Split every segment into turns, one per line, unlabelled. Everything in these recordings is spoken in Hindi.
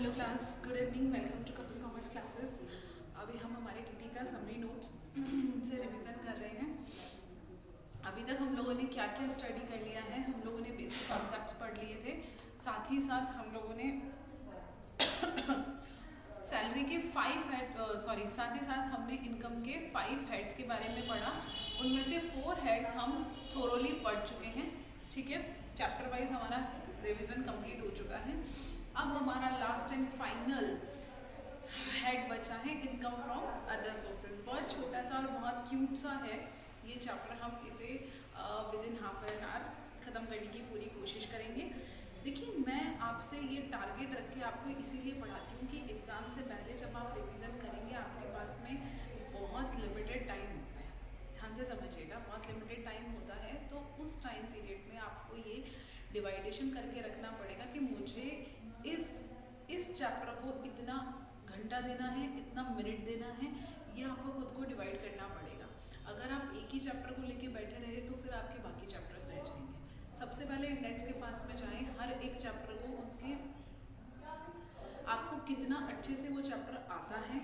Hello class, good evening, welcome to Kapil commerce classes. अभी हम हमारे टीटी का समरी नोट्स से रिवीजन कर रहे हैं। अभी तक हम लोगों ने क्या क्या स्टडी कर लिया है। हम लोगों ने बेसिक कॉन्सेप्ट्स पढ़ लिए थे, साथ ही साथ हम लोगों ने सैलरी के साथ ही साथ हमने इनकम के 5 हेड्स के बारे में पढ़ा। उनमें से 4 हेड्स हम थोरोली पढ़ चुके हैं। ठीक है, चैप्टर वाइज हमारा रिवीजन कंप्लीट हो चुका है। अब हमारा लास्ट एंड फाइनल हेड बचा है इनकम फ्रॉम अदर सोर्सेज। बहुत छोटा सा और बहुत क्यूट सा है ये चैप्टर। हम इसे with in half an hour ख़त्म करने की पूरी कोशिश करेंगे। देखिए, मैं आपसे ये टारगेट रख के आपको इसीलिए पढ़ाती हूँ कि एग्ज़ाम से पहले जब आप रिवीजन करेंगे आपके पास में बहुत लिमिटेड टाइम होता है। ध्यान से समझिएगा, बहुत लिमिटेड टाइम होता है। तो उस टाइम पीरियड में आपको ये डिवाइडेशन करके रखना पड़ेगा कि मुझे इस चैप्टर को इतना घंटा देना है, इतना मिनट देना है, ये आपको खुद को डिवाइड करना पड़ेगा। अगर आप एक ही चैप्टर को लेके बैठे रहे तो फिर आपके बाकी चैप्टर्स रह जाएंगे। सबसे पहले इंडेक्स के पास में जाएं, हर एक चैप्टर को उसके आपको कितना अच्छे से वो चैप्टर आता है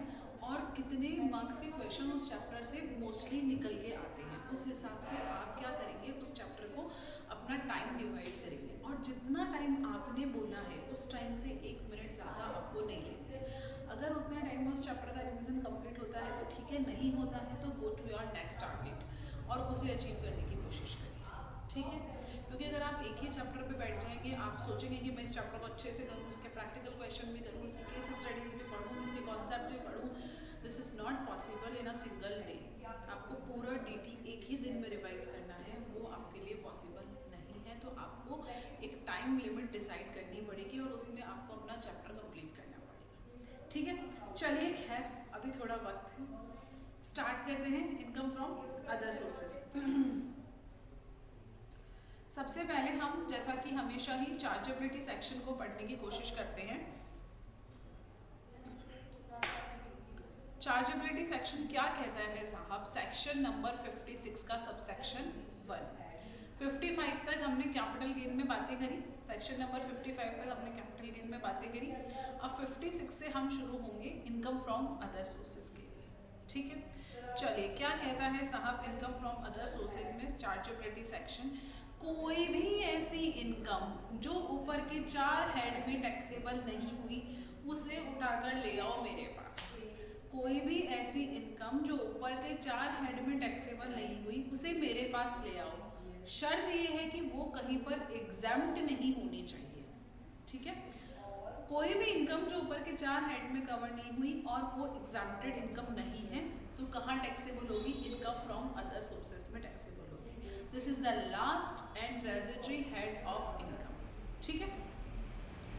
और कितने मार्क्स के क्वेश्चन उस चैप्टर से मोस्टली निकल के आते हैं, उस हिसाब से आप क्या करेंगे, उस चैप्टर को अपना टाइम डिवाइड करेंगे। और जितना टाइम आपने बोला है उस टाइम से 1 मिनट ज़्यादा आपको नहीं लेते। अगर उतने टाइम में उस चैप्टर का रिवीजन कंप्लीट होता है तो ठीक है, नहीं होता है तो go to your next target और उसे अचीव करने की कोशिश करिए। ठीक है, क्योंकि अगर आप एक ही चैप्टर पे बैठ जाएंगे, आप सोचेंगे कि मैं इस चैप्टर को अच्छे से करूँ, इसके प्रैक्टिकल क्वेश्चन भी करूँ, इसकी केस स्टडीज़ भी पढ़ूँ, इसके कॉन्सेप्ट भी पढ़ूँ। This is not possible in a single day. आपको पूरा डीटी एक ही दिन में रिवाइज करना है, वो आपके लिए पॉसिबल नहीं है। तो आपको एक टाइम लिमिट डिसाइड करनी पड़ेगी और उसमें आपको अपना चैप्टर कंप्लीट करना पड़ेगा। ठीक है, चलिए, खैर अभी थोड़ा वक्त है, स्टार्ट करते हैं इनकम फ्रॉम अदर सोर्सेज। सबसे पहले हम, जैसा कि हमेशा ही, चार्जेबिलिटी सेक्शन को पढ़ने की कोशिश करते हैं। चार्जेबिलिटी सेक्शन क्या कहता है साहब? सेक्शन नंबर 56 का सबसेक्शन 1। 55 तक हमने कैपिटल गेन में बातें करी, सेक्शन नंबर 55 तक हमने कैपिटल गेन में बातें करी। अब 56 से हम शुरू होंगे इनकम फ्रॉम अदर सोर्सेज के लिए। ठीक है, चलिए, क्या कहता है साहब इनकम फ्रॉम अदर सोर्सेज में चार्जेबिलिटी सेक्शन? कोई भी ऐसी इनकम जो ऊपर के 4 हेड में टैक्सेबल नहीं हुई उसे उठाकर ले आओ मेरे पास। कोई भी ऐसी इनकम जो ऊपर के 4 हेड में टैक्सेबल नहीं हुई उसे मेरे पास ले आओ। शर्त ये है कि वो कहीं पर एग्जैम्प्ट नहीं होनी चाहिए। ठीक है, कोई भी इनकम जो ऊपर के 4 हेड में कवर नहीं हुई और वो एग्जैम्प्टेड इनकम नहीं है तो कहाँ टैक्सेबल होगी? इनकम फ्रॉम अदर सोर्सेज में टैक्सेबल होगी। This is the last and residuary head of income. ठीक है,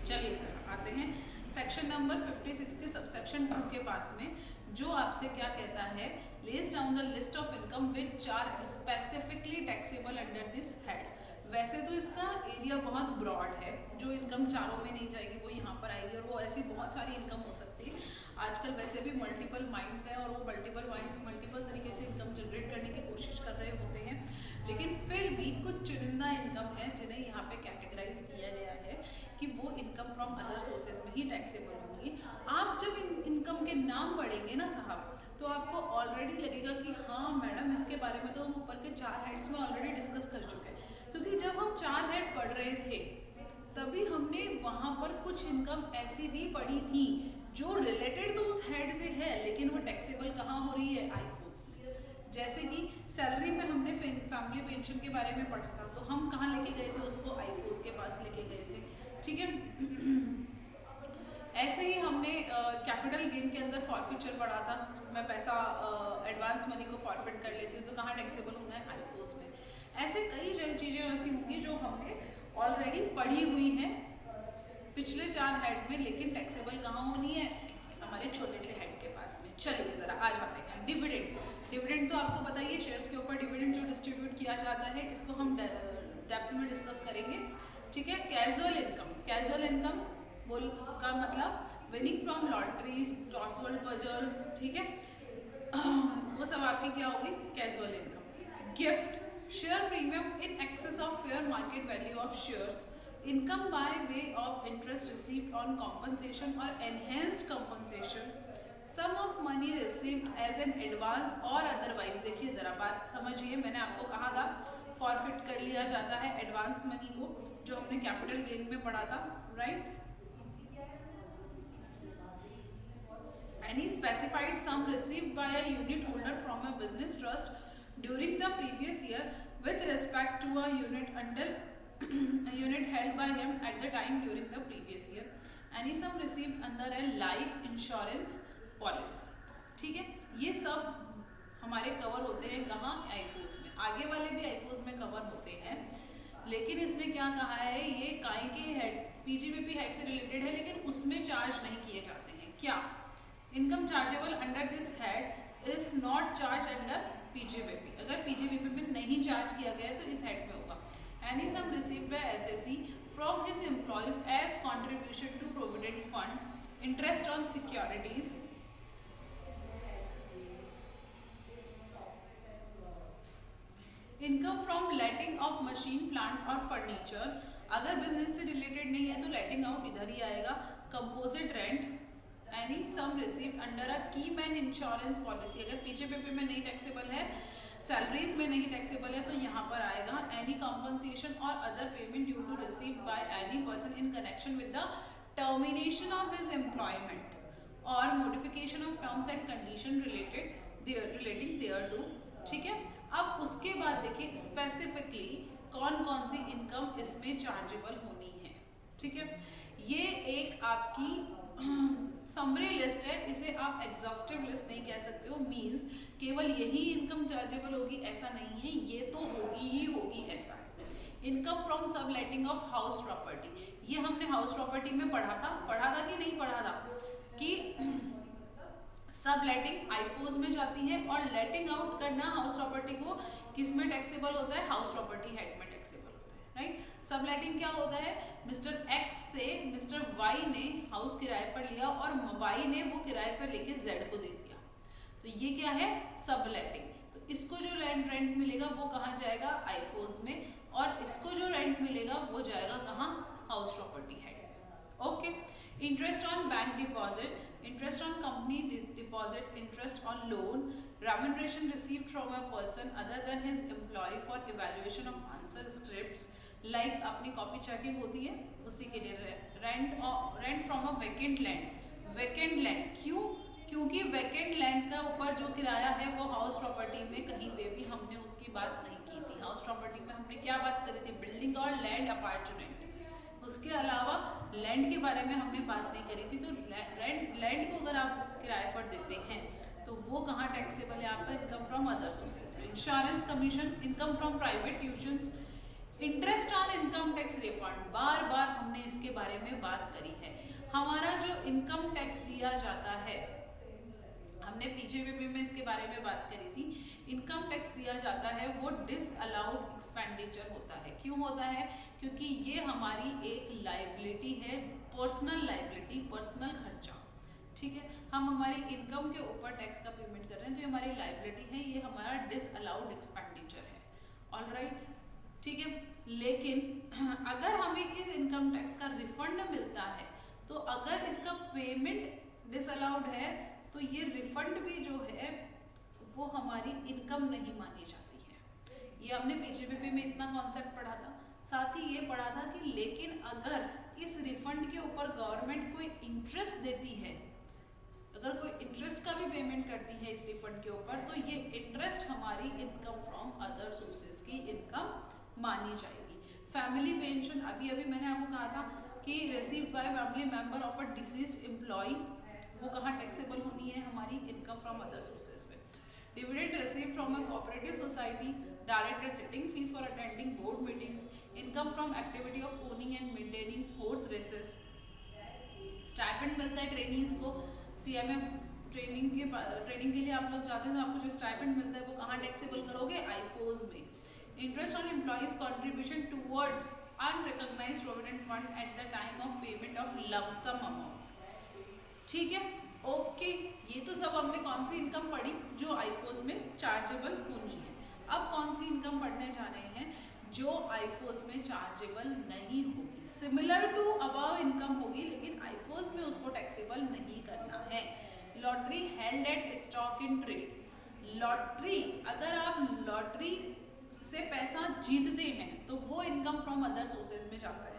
चलिए सर आते हैं सेक्शन नंबर 56 के सबसेक्शन 2 के पास में, जो आपसे क्या कहता है? Lays down the list of income which are specifically taxable under this head. वैसे तो इसका एरिया बहुत ब्रॉड है, जो इनकम चारों में नहीं जाएगी वो यहाँ पर आएगी, और वो ऐसी बहुत सारी इनकम हो सकती है। आजकल वैसे भी मल्टीपल माइंड्स हैं और वो मल्टीपल माइंड्स मल्टीपल तरीके से इनकम जनरेट करने की कोशिश कर रहे होते हैं, लेकिन फिर भी कुछ चुनिंदा इनकम है जिन्हें यहाँ पे कैटेगराइज किया गया है कि वो इनकम फ्रॉम अदर सोर्सेज में ही टैक्सेबल होंगी। आप जब इनकम के नाम पढ़ेंगे ना साहब, तो आपको ऑलरेडी लगेगा कि हाँ मैडम, इसके बारे में तो हम ऊपर के 4 हेड्स में ऑलरेडी डिस्कस कर चुके हैं। क्योंकि जब हम 4 हेड पढ़ रहे थे तभी हमने वहाँ पर कुछ इनकम ऐसी भी पढ़ी थी जो रिलेटेड तो उस हेड से है, लेकिन वो टैक्सेबल कहाँ हो रही है? आईफोस में। जैसे कि सैलरी में हमने फैमिली पेंशन के बारे में पढ़ा था, तो हम कहाँ लेके गए थे उसको? आईफोस के पास लेके गए थे। ठीक है, ऐसे ही हमने कैपिटल गेन के अंदर फॉरफिचर पढ़ा था। मैं पैसा एडवांस मनी को फॉरफिट कर लेती हूँ तो कहाँ टैक्सेबल होना है? आईफोस में। ऐसे कई चीज़ें ऐसी होंगी जो हमने ऑलरेडी पढ़ी हुई हैं पिछले 4 हेड में, लेकिन टैक्सेबल कहाँ होनी है? हमारे छोटे से हेड के पास में। चलिए ज़रा आ जाते हैं डिविडेंड। डिविडेंड तो आपको पता ही है, शेयर्स के ऊपर डिविडेंड जो डिस्ट्रीब्यूट किया जाता है, इसको हम डेप्थ में डिस्कस करेंगे। ठीक है, कैजुअल इनकम। कैजुअल इनकम बोल का मतलब winning from lotteries, crossword puzzles. ठीक है, वो सब आपकी क्या होगी? Casual income. Gift, share premium in excess of fair market value of shares income by way of interest received on compensation और enhanced compensation, sum of money received as an advance और अदरवाइज। देखिए जरा बात समझिए, मैंने आपको कहा था फॉरफिट कर लिया जाता है एडवांस मनी को, जो हमने कैपिटल गेन में पढ़ा था, right. Any specified sum received by a unit holder from a business trust during the previous year with respect to a unit until a unit held by him at the time during the previous year. Any sum received under a life insurance policy. ठीक है, ये सब हमारे कवर होते हैं कहाँ, आईफोस में। आगे वाले भी आईफोस में कवर होते हैं, लेकिन इसने क्या कहा है, ये काय के हेड पीजीबीपी हेड से रिलेटेड है, लेकिन उसमें चार्ज नहीं किए जाते हैं। क्या? Income chargeable under this head if not charge under PGBP. अगर पीजीबीपी में नहीं चार्ज किया गया है तो इस हेड में होगा। Any sum received by assessee from his employees as contribution to provident fund, interest on securities, income from letting of machine plant और फर्नीचर। अगर बिजनेस से रिलेटेड नहीं है तो लेटिंग आउट इधर ही आएगा। Composite rent, any sum received under a key man insurance policy. अगर पीजीबीपी में नहीं टैक्सेबल है, सैलरीज में नहीं टैक्सेबल है, तो यहाँ पर आएगा एनी कॉम्पनसेशन और other payment due to received by any person in connection with the termination of his employment और modification of terms and condition relating thereto. ठीक है, अब उसके बाद देखिए स्पेसिफिकली कौन कौन सी इनकम इसमें चार्जेबल होनी है। ठीक है, ये एक आपकी समरी लिस्ट है, इसे आप एग्जॉस्टिव लिस्ट नहीं कह सकते हो। मींस केवल यही इनकम चार्जेबल होगी ऐसा नहीं है, ये तो होगी ही होगी ऐसा है। इनकम फ्रॉम सब लेटिंग ऑफ हाउस प्रॉपर्टी, ये हमने हाउस प्रॉपर्टी में पढ़ा था कि नहीं पढ़ा था कि सब लेटिंग आईफोस में जाती है और लेटिंग आउट करना हाउस प्रॉपर्टी को किस में टैक्सेबल होता है, हाउस प्रॉपर्टी हेड में टैक्सेबल होता है, राइट। सब लेटिंग क्या होता है, मिस्टर एक्स से मिस्टर वाई ने हाउस किराए पर लिया और वाई ने वो किराए पर लेके जेड को दे दिया, तो ये क्या है, सब लेटिंग। तो इसको जो लैंड रेंट मिलेगा वो कहाँ जाएगा, आईफोस में, और इसको जो रेंट मिलेगा वो जाएगा कहाँ, हाउस प्रॉपर्टी हेड में। Okay, interest on bank deposit, interest on company deposit, interest on loan, remuneration received from a person other than his employee for evaluation of answer scripts, like अपनी कॉपी चेकिंग होती है उसी के लिए। Rent from a vacant land, vacant land क्यों, क्योंकि वैकेंट लैंड का ऊपर जो किराया है वो हाउस प्रॉपर्टी में कहीं पे भी हमने उसकी बात नहीं की थी। हाउस प्रॉपर्टी में हमने क्या बात करी थी, बिल्डिंग और लैंड अपार्ट टू रेंट, उसके अलावा लैंड के बारे में हमने बात नहीं करी थी। तो लैंड को अगर आप किराए पर देते हैं तो वो कहाँ टैक्सेबल है आपका, इनकम फ्रॉम अदर सोर्सेज में। Insurance commission, income from private tuitions, interest on income tax refund, बार बार हमने इसके बारे में बात करी है। हमारा जो इनकम टैक्स दिया जाता है, हमने पीजीबीपी में इसके बारे में बात करी थी, इनकम टैक्स दिया जाता है वो डिसअलाउड एक्सपेंडिचर होता है। क्यों होता है, क्योंकि ये हमारी एक लाइबिलिटी है, पर्सनल लाइबिलिटी, पर्सनल खर्चा। ठीक है, हम हमारी इनकम के ऊपर टैक्स का पेमेंट कर रहे हैं तो ये हमारी लाइबिलिटी है, ये हमारा डिसअलाउड एक्सपेंडिचर है। ऑलराइट, ठीक है, लेकिन अगर हमें इस इनकम टैक्स का रिफंड मिलता है तो अगर इसका पेमेंट डिसअलाउड है तो ये रिफंड भी जो है वो हमारी इनकम नहीं मानी जाती है। ये हमने पीजीबीपी में इतना कॉन्सेप्ट पढ़ा था। साथ ही ये पढ़ा था कि लेकिन अगर इस रिफंड के ऊपर गवर्नमेंट कोई इंटरेस्ट देती है, अगर कोई इंटरेस्ट का भी पेमेंट करती है इस रिफंड के ऊपर, तो ये इंटरेस्ट हमारी इनकम फ्रॉम अदर सोर्सेज की इनकम मानी जाएगी। फैमिली पेंशन, अभी अभी मैंने आपको कहा था कि received by family member of a deceased employee, वो कहाँ टैक्सेबल होनी है, हमारी इनकम फ्रॉम अदर सोर्सेज में। Dividend received from a cooperative society, director sitting fees for attending board meetings, income from activity of owning and maintaining horse races, stipend मिलता है ट्रेनीज को, सीएमए ट्रेनिंग के लिए आप लोग जाते हैं तो आपको जो स्टाइपेंड मिलता है वो कहाँ टैक्सेबल करोगे, आईफोज में। Interest on employees contribution towards unrecognised provident fund at the time of payment of lump sum amount. ठीक है, ओके, ये तो सब हमने कौन सी इनकम पढ़ी जो आईफोज में चार्जेबल होनी है। अब कौन सी इनकम पढ़ने जा रहे हैं जो आईफोस में चार्जेबल नहीं होगी। सिमिलर टू अबव इनकम होगी, लेकिन आईफोस में उसको टैक्सेबल नहीं करना है। Lottery held at stock in trade. Lottery, अगर आप लॉटरी से पैसा जीतते हैं तो वो इनकम फ्रॉम अदर सोर्सेज में जाता है।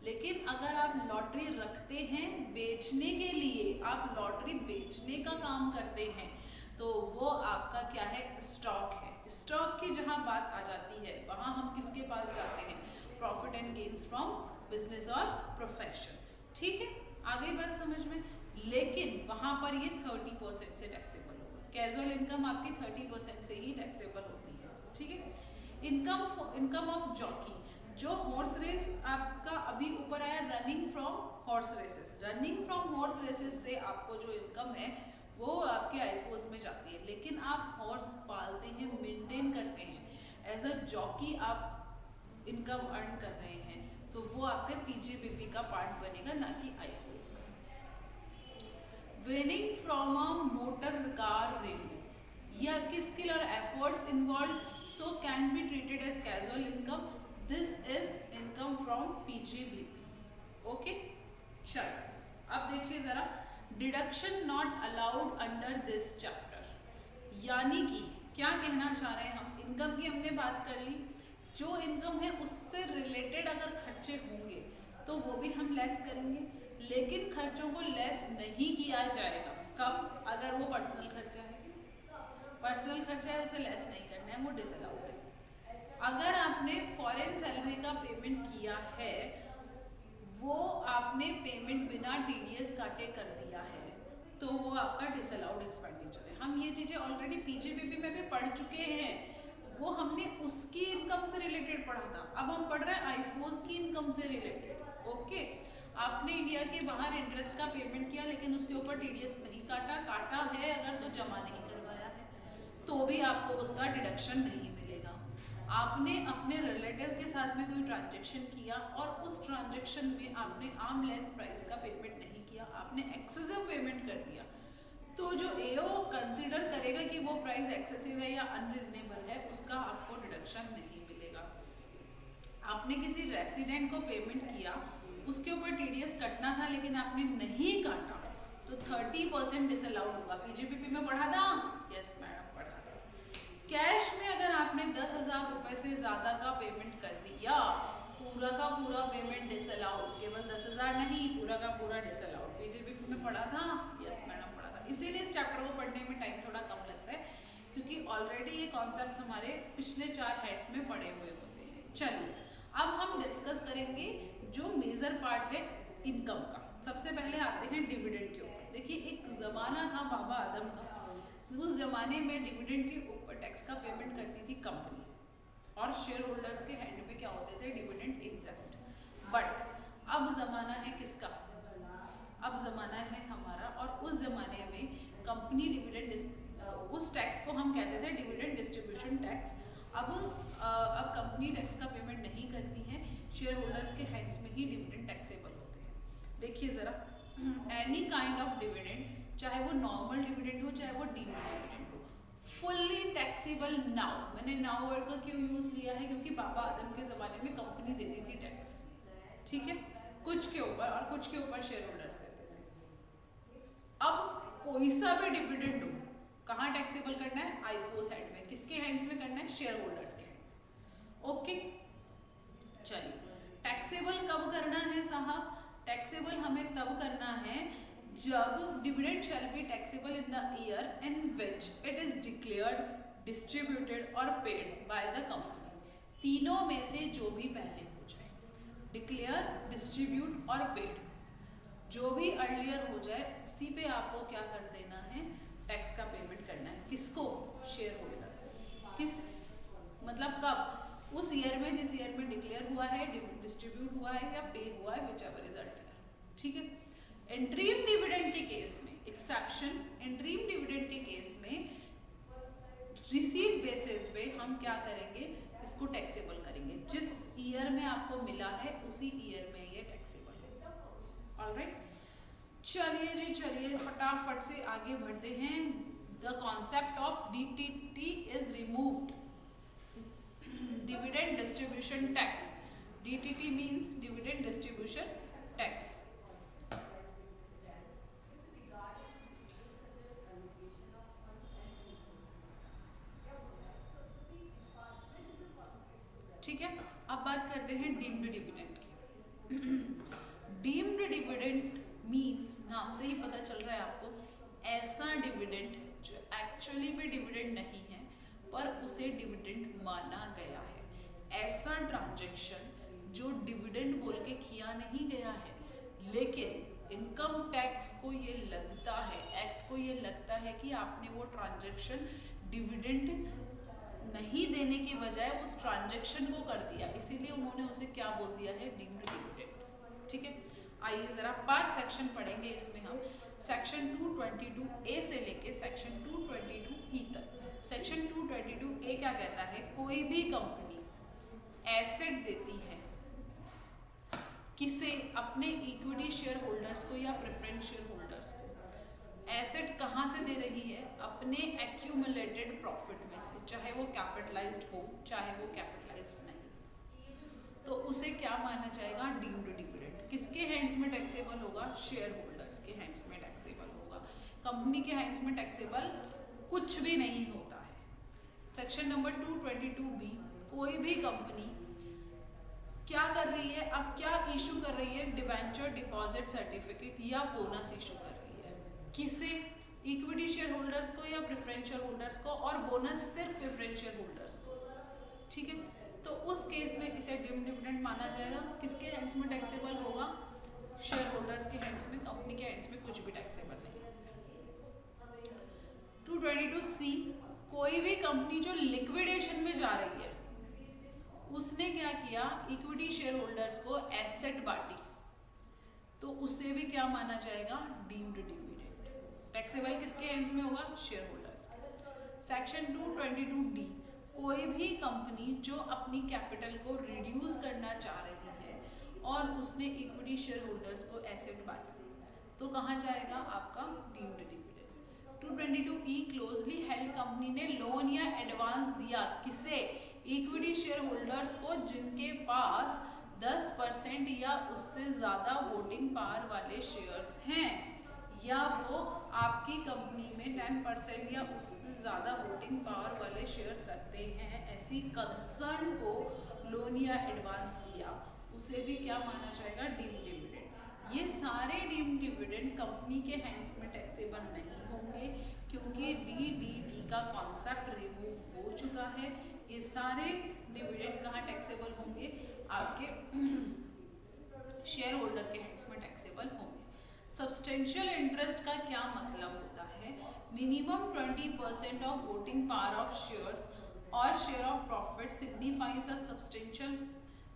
लेकिन अगर आप लॉटरी रखते हैं बेचने के लिए, आप लॉटरी बेचने का काम करते हैं, तो वो आपका क्या है, स्टॉक है। स्टॉक की जहां बात आ जाती है वहां हम किसके पास जाते हैं, profit and gains from business और प्रोफेशन। ठीक है, आगे बात समझ में। लेकिन वहां पर ये 30% से टैक्सेबल होगा। कैजुअल इनकम आपकी 30% से ही टैक्सेबल होती है। ठीक है। इनकम ऑफ जॉकी, जो हॉर्स रेस आपका अभी ऊपर आया, winning from horse races. Winning from horse races से आपको जो इनकम है वो आपके आईफोस में जाती है। लेकिन आप हॉर्स पालते हैं, मेंटेन करते हैं, एज अ जॉकी आप इनकम अर्न कर रहे हैं, तो वो आपके पीजीबीपी का पार्ट बनेगा, ना कि आईफोस का। Winning from a motor car rally, ये आपकी स्किल और efforts involve, so can be treated as casual income. This is income from PGBP. Okay, चलो अब देखिए जरा, deduction not allowed under this chapter. यानी कि क्या कहना चाह रहे हैं हम, इनकम की हमने बात कर ली, जो इनकम है उससे रिलेटेड अगर खर्चे होंगे तो वो भी हम लेस करेंगे, लेकिन खर्चों को लेस नहीं किया जाएगा। कब, अगर वो पर्सनल खर्चा है, पर्सनल खर्चा है उसे लेस नहीं करना है, वो डिसअलाउड है। अगर आपने फॉरेन सैलरी का पेमेंट किया है, वो आपने पेमेंट बिना टीडीएस काटे कर दिया है, तो वो आपका डिसअलाउड एक्सपेंडिचर है। हम ये चीज़ें ऑलरेडी पीजीबीपी में भी पढ़ चुके हैं, वो हमने उसकी इनकम से रिलेटेड पढ़ा था। अब हम पढ़ रहे हैं आईफोस की इनकम से रिलेटेड। ओके, आपने इंडिया के बाहर इंटरेस्ट का पेमेंट किया, लेकिन उसके ऊपर टीडीएस नहीं काटा है अगर तो जमा नहीं करवाया है, तो भी आपको उसका डिडक्शन नहीं मिलेगा। आपने अपने रिलेटिव के साथ में कोई ट्रांजैक्शन किया और उस ट्रांजैक्शन में आपने आर्म लेंथ प्राइस का पेमेंट नहीं किया, आपने एक्सेसिव पेमेंट कर दिया, तो जो एओ कंसीडर करेगा कि वो प्राइस एक्सेसिव है या अनरीजनेबल है, उसका आपको डिडक्शन नहीं मिलेगा। आपने किसी रेसिडेंट को पेमेंट किया, उसके ऊपर टीडीएस कटना था लेकिन आपने नहीं काटा, तो 30% डिसअलाउड होगा। पीजीबीपी में पढ़ा था? यस मैडम, पढ़ा था। कैश में अगर आपने 10,000 रुपए से ज़्यादा का पेमेंट कर दिया, पूरा का पूरा पेमेंट डिसअलाउड, केवल 10,000 नहीं, पूरा का पूरा डिसअलाउड। पीजीबीपी में पढ़ा था? यस मैडम, पढ़ा था। इसीलिए इस चैप्टर को पढ़ने में टाइम थोड़ा कम लगता है, क्योंकि ऑलरेडी ये कॉन्सेप्ट हमारे पिछले 4 हेड्स में पढ़े हुए होते हैं। चलिए अब हम डिस्कस करेंगे जो मेजर पार्ट है इनकम का। सबसे पहले आते हैं डिविडेंड के ऊपर। देखिए, एक ज़माना था बाबा आदम का, उस जमाने में डिविडेंड के ऊपर टैक्स का पेमेंट करती थी कंपनी, और शेयर होल्डर्स के हैंड में क्या होते थे, डिविडेंड एग्जैक्ट। बट अब ज़माना है किसका, अब ज़माना है हमारा, और उस ज़माने में कंपनी डिविडेंड, उस टैक्स को हम कहते थे डिविडेंड डिस्ट्रीब्यूशन टैक्स। अब कंपनी टैक्स का पेमेंट नहीं करती है, शेयर होल्डर्स के हैंड्स में ही डिविडेंड टैक्सेबल होते हैं। देखिए ज़रा, एनी काइंड ऑफ डिविडेंड, चाहे वो नॉर्मल डिविडेंड हो चाहे वो डीम्ड डिविडेंड हो, फुल्ली टैक्सेबल नाउ। मैंने नाउ वर्ड का क्यों यूज़ लिया है, क्योंकि बाबा आदम के ज़माने में कंपनी देती थी टैक्स, ठीक है, कुछ के ऊपर, और कुछ के ऊपर शेयर होल्डर्स देते थे। अब कोई सा भी डिविडेंड हो, कहाँ टैक्सेबल करना है, आईफोस हैंड में। किसके हैंड्स में करना है, शेयर होल्डर्स के हैंड। ओके, चलिए, टैक्सेबल कब करना है साहब, टैक्सेबल हमें तब करना है जब dividend shall be taxable in the year in which it is declared, distributed और पेड बाय द कंपनी। तीनों में से जो भी पहले हो जाए, डिक्लेयर, डिस्ट्रीब्यूट और पेड, जो भी अर्लियर हो जाए उसी पे आपको क्या कर देना है, टैक्स का पेमेंट करना है। किसको, शेयर होल्डर। किस मतलब कब, उस ईयर में जिस ईयर में डिक्लेयर हुआ है, डिस्ट्रीब्यूट हुआ है या पे हुआ है, विच एवर इज अर्लियर, ठीक है। इंटरिम डिविडेंड के केस में एक्सेप्शन, इंटरिम डिविडेंड के केस में रिसीट बेसिस पे हम क्या करेंगे, इसको टैक्सेबल करेंगे। जिस ईयर में आपको मिला है उसी ईयर में ये टैक्सेबल है। ऑलराइट, चलिए जी, चलिए फटाफट से आगे बढ़ते हैं। The concept of DTT is removed. Dividend distribution tax, DDT means dividend distribution tax. ठीक है, अब बात करते हैं डीम्ड डिविडेंड की। डीम्ड डिविडेंड मीन्स, नाम से ही पता चल रहा है आपको, ऐसा डिविडेंड जो एक्चुअली में डिविडेंड नहीं है पर उसे डिविडेंड माना गया है। ऐसा ट्रांजैक्शन जो डिविडेंड बोल के किया नहीं गया है, लेकिन इनकम टैक्स को ये लगता है, एक्ट को ये लगता है कि आपने वो ट्रांजैक्शन डिविडेंड नहीं देने की बजाय उस ट्रांजैक्शन को कर दिया, इसीलिए उन्होंने उसे क्या बोल दिया है, डीम्ड डिविडेंड। ठीक है, आइए जरा 5 सेक्शन पढ़ेंगे इसमें हम, सेक्शन 222A से लेके सेक्शन 222E तक। सेक्शन 222A क्या कहता है, कोई भी कंपनी एसेट देती है किसे, अपने इक्विटी शेयर होल्डर्स को या प्रेफरेंस शेयर होल्डर्स को। एसेट कहाँ से दे रही है, अपने एक्यूमुलेटेड प्रॉफिट में से, चाहे वो कैपिटलाइज्ड हो चाहे वो कैपिटलाइज्ड नहीं, तो उसे क्या माना जाएगा, डीम्ड डिविडेंड। किसके हैंड्स में टैक्सेबल होगा, शेयर होल्डर्स के हैंड्स में टैक्सेबल होगा। कंपनी के हैंड्स में टैक्सेबल कुछ भी नहीं होता है। सेक्शन नंबर 222B, कोई भी कंपनी क्या कर रही है, अब क्या इशू कर रही है, डिबेंचर, डिपॉजिट सर्टिफिकेट या बोनस इशू कर रही है। किसे, इक्विटी शेयर होल्डर्स को या प्रेफरेंस शेयर होल्डर्स को, और बोनस सिर्फ प्रेफरेंस शेयर होल्डर्स को। ठीक है, तो उस केस में इसे डीम्ड डिविडेंड माना जाएगा। किसके हैंड्स में टैक्सेबल होगा, शेयर होल्डर्स के हैंड्स में, कंपनी के हैंड्स में कुछ भी टैक्सेबल नहीं होता है। 222C, कोई भी कंपनी जो लिक्विडेशन में जा रही है, उसने क्या किया, इक्विटी शेयर होल्डर्स को एसेट बांटी, तो उसे भी क्या माना जाएगा, डीम्ड डिविडेंड। टैक्सेबल किसके हैंड्स में होगा, शेयर होल्डर्स के। सेक्शन 222D, कोई भी कंपनी जो अपनी कैपिटल को रिड्यूस करना चाह रही है और उसने इक्विटी शेयर होल्डर्स को एसेट बांटा, तो कहाँ जाएगा आपका, deemed dividend. 222E, closely held company ने लोन या एडवांस दिया, किसे, इक्विटी शेयर होल्डर्स को जिनके पास 10% या उससे ज़्यादा वोटिंग पावर वाले शेयर्स हैं, या वो आपकी कंपनी में 10% या उससे ज़्यादा वोटिंग पावर वाले शेयर्स रखते हैं, ऐसी कंसर्न को लोन या एडवांस दिया, उसे भी क्या माना जाएगा, डीम्ड डिविडेंड। ये सारे डीम्ड डिविडेंड कंपनी के हैंड्स में टैक्सेबल नहीं होंगे, क्योंकि DDT का कॉन्सेप्ट रिमूव हो चुका है। ये सारे डिविडेंड कहाँ टैक्सेबल होंगे, आपके शेयर होल्डर के हैंड्स में टैक्सेबल होंगे। सब्सटेंशियल इंटरेस्ट का क्या मतलब होता है, minimum 20% of voting power of shares और share of profit signifies a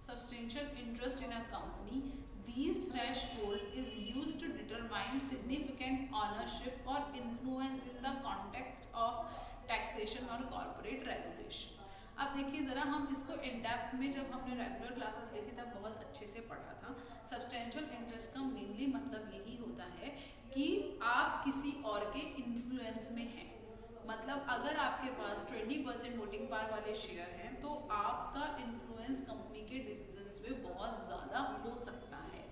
substantial interest in a company. These threshold is used to determine significant ownership or influence in the context of taxation or corporate regulation. अब देखिए ज़रा, हम इसको इन डेप्थ में जब हमने रेगुलर क्लासेस ली थी तब बहुत अच्छे से पढ़ा था। सब्सटेंशियल इंटरेस्ट का मेनली मतलब यही होता है कि आप किसी और के इन्फ्लुएंस में हैं। मतलब अगर आपके पास 20% वोटिंग पावर वाले शेयर हैं तो आपका इन्फ्लुएंस कंपनी के डिसीजंस में बहुत ज़्यादा हो सकता है।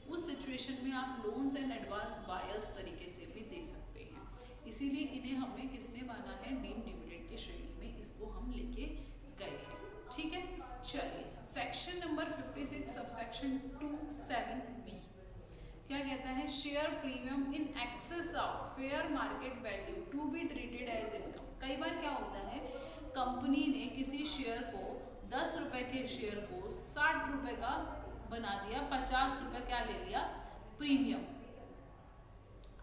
उस सिचुएशन में आप लोन्स एंड एडवांस बायर्स तरीके से भी दे सकते हैं, इसीलिए इन्हें हमने किसने माना है, डीम्ड डिविडेंड की श्रेणी में इसको हम लेके गए हैं। ठीक है, चलिए सेक्शन नंबर 56 सबसेक्शन 27B क्या कहता है, share premium in excess of fair market value to be treated as income. कई बार क्या होता है, कंपनी ने किसी शेयर को 10 रुपए के शेयर को 60 रुपए का बना दिया, 50 रुपए क्या ले लिया, प्रीमियम।